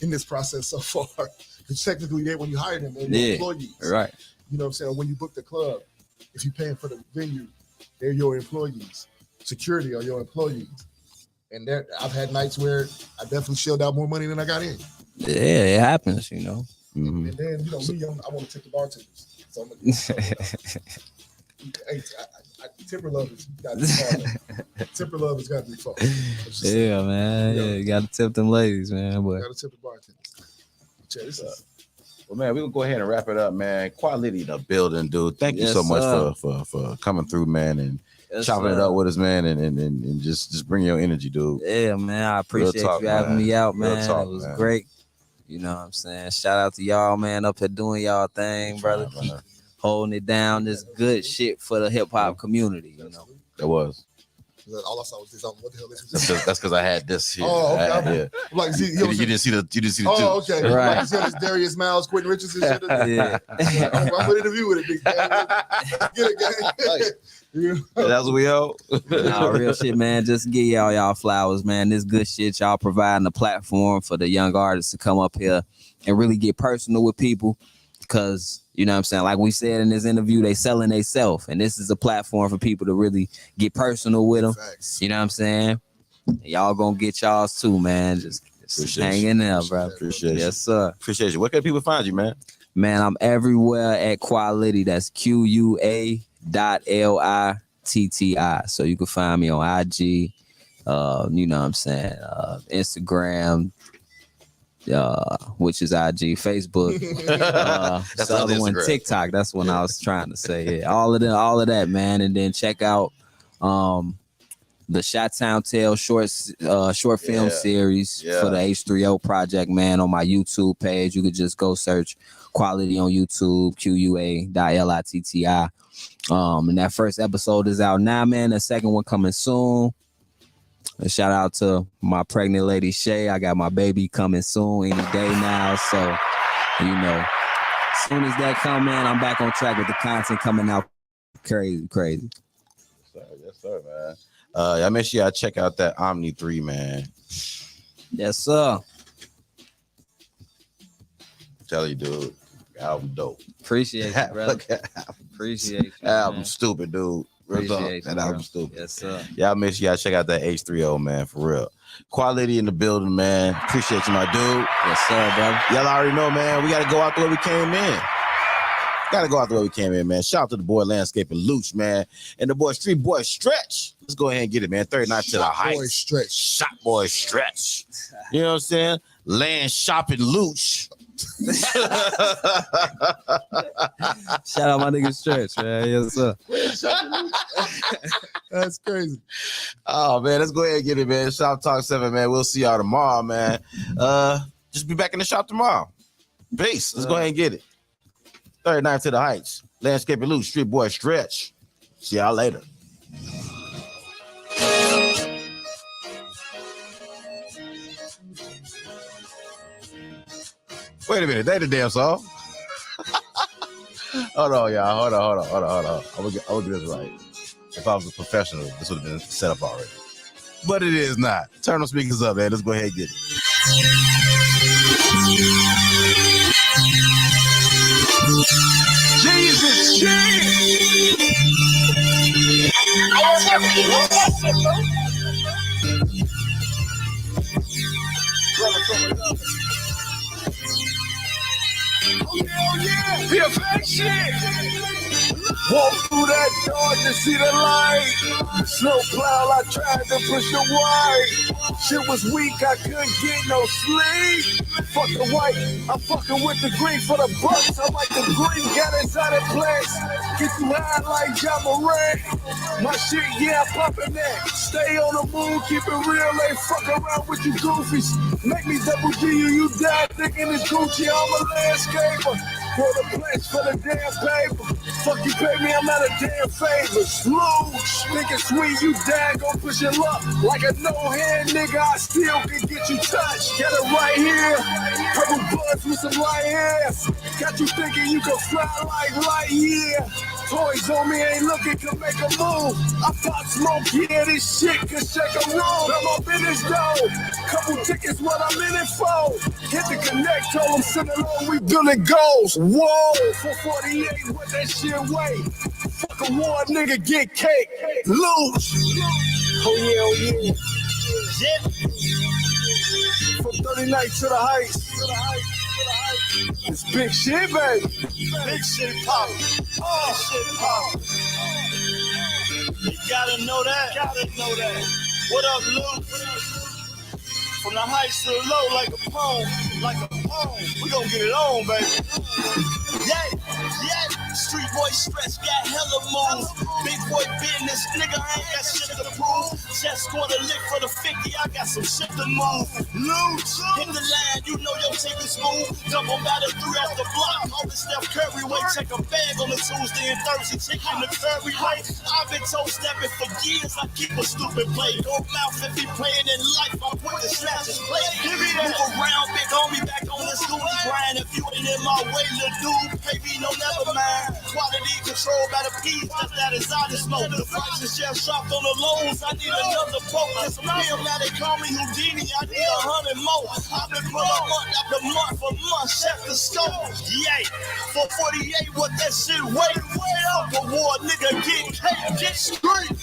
in this process so far. Because technically, when you hire them, they're your employees. Right. You know what I'm saying? When you book the club, if you're paying for the venue, they're your employees. Security are your employees. And I've had nights where I definitely shelled out more money than I got in. Yeah, it happens, you know. Mm-hmm. And then, I want to tip the bartenders. So Timber Love has got to be far. Timber Love has got to be far. Yeah, man. Yeah, you got to tip them ladies, man. But got to tip the bartenders. Well, man, we're going to go ahead and wrap it up, man. QUA LITTI in the building, dude. Thank you so much for coming through, man, and chopping it up with us, man, and just bring your energy, dude. Yeah, man. I appreciate you having me out, man. It was great. You know what I'm saying? Shout out to y'all, man, up here doing y'all thing, brother. Keep holding it down. This good shit for the hip hop community, you know. It was. All I saw was this. What the hell is this? That's because I had this here. Oh, okay. Like, you didn't see the two. Oh, okay. Right. Like, this Darius Miles, Quentin Richardson shit. Yeah. I'm going to interview with it, big guy. Get it, guy. Yeah. That's what we owe. Nah, real shit, man. Just give y'all flowers, man. This good shit, y'all providing a platform for the young artists to come up here and really get personal with people. Because, you know what I'm saying? Like we said in this interview, they selling they self. And this is a platform for people to really get personal with them. Facts. You know what I'm saying? Y'all gonna get y'all's too, man. Just hang in there, bro. Appreciate you. Yes, sir. Appreciate you. Where can people find you, man? Man, I'm everywhere at QUA LITTI. That's QUA.LITTI. So you can find me on IG, you know what I'm saying, Instagram, which is IG, Facebook. That's the other one, TikTok. That's what I was trying to say. Yeah, all of that, man. And then check out the Shottown Tale short film series for the H3O project, man, on my YouTube page. You could just go search QUA LITTI on YouTube, QUA.LITTI. And that first episode is out now, man. The second one coming soon. A shout out to my pregnant lady Shay. I got my baby coming soon, any day now. So, you know, as soon as that come, man, I'm back on track with the content coming out crazy. Yes, sir, man. Y'all make sure y'all check out that Omni 3, man. Yes, sir. Tell you, dude. Album dope. Appreciate you, brother. Appreciate you. Album stupid, dude. Appreciate that album stupid. Yes, sir. Y'all make sure y'all check out that H3O, man, for real. QUA LITTI in the building, man. Appreciate you, my dude. Yes, sir, brother. Y'all already know, man. We got to go out the way we came in. Man. Shout out to the boy Landscaping Luch, man. And the boy Street Boy Stretch. Let's go ahead and get it, man. 39 to the heights. Shot Boy Stretch. You know what I'm saying? Land Shopping Luch. Shout out my nigga Stretch, man. Yes, sir. That's crazy. Oh, man. Let's go ahead and get it, man. Shoptalk 7, man. We'll see y'all tomorrow, man. Just be back in the shop tomorrow. Peace. Let's go ahead and get it. 39 to the heights. Landscaping Luch, Street Boy Stretch. See y'all later. Wait a minute, they the damn song. Hold on, y'all. Hold on. I'm gonna get this right. If I was a professional, this would have been set up already. But it is not. Turn those speakers up, man. Let's go ahead and get it. Jesus, Jesus. yeah. PFX shit. Walk through that door to see the light. Slow plow, I tried to push the white. Shit was weak, I couldn't get no sleep. Fuck the white, I'm fucking with the green for the bucks. I like the green, got inside that place. Get you high like John Moran. My shit, yeah, I'm pumping that. Stay on the move, keep it real, ain't fuck around with you goofies. Make me double G you die thinking it's Gucci, I'm a landscaper. For the place, for the damn paper. Fuck you pay me, I'm out of damn favor. Sloosh, nigga sweet, you die, gon' push your luck. Like a no-hand nigga, I still can get you touched. Get it right here, purple buds with some light hair. Got you thinking you can fly like Lightyear. Toys on me ain't looking to make a move. I pop smoke, yeah, this shit can shake a room. I'm up in this though. Couple tickets, what I'm in it for. Hit the connect, told them send it on, we building goals. Whoa, for 48, what that shit weigh? Fuck a war, nigga, get cake. Loose. Oh yeah, oh yeah. Yeah. From 39 to the heights. It's big shit, baby. Big shit poppin'. Oh, shit poppin'. You gotta know that. What up, Luke? From the heights to the low, like a poem. We gon' get it on, baby. Yeah. Street boy stress, got hella moves. Big boy business, nigga, I ain't got shit to prove. Just scored a lick for the 50, I got some shit to move. Loose, hit the line, you know your team is smooth. Double battle through at the block. All the Steph Curry way, check a bag on the Tuesday and Thursday, chicken the Curry way. I've been toe stepping for years, I keep a stupid play. Go mouth if he playing in life, I put the snatches play. Give me that. Move around, big homie, back on the schoolie grind. If you ain't in my way, little dude, pay me no never mind. Quality control by the piece, that is out of smoke. The prices just shopped on the lows, I need another boat. Cause some real now they call me Houdini, I need 100 more. I've been put up month after month for months, check the scope. Yay, for 48, what that shit way up. The war, nigga, get cake, get straight.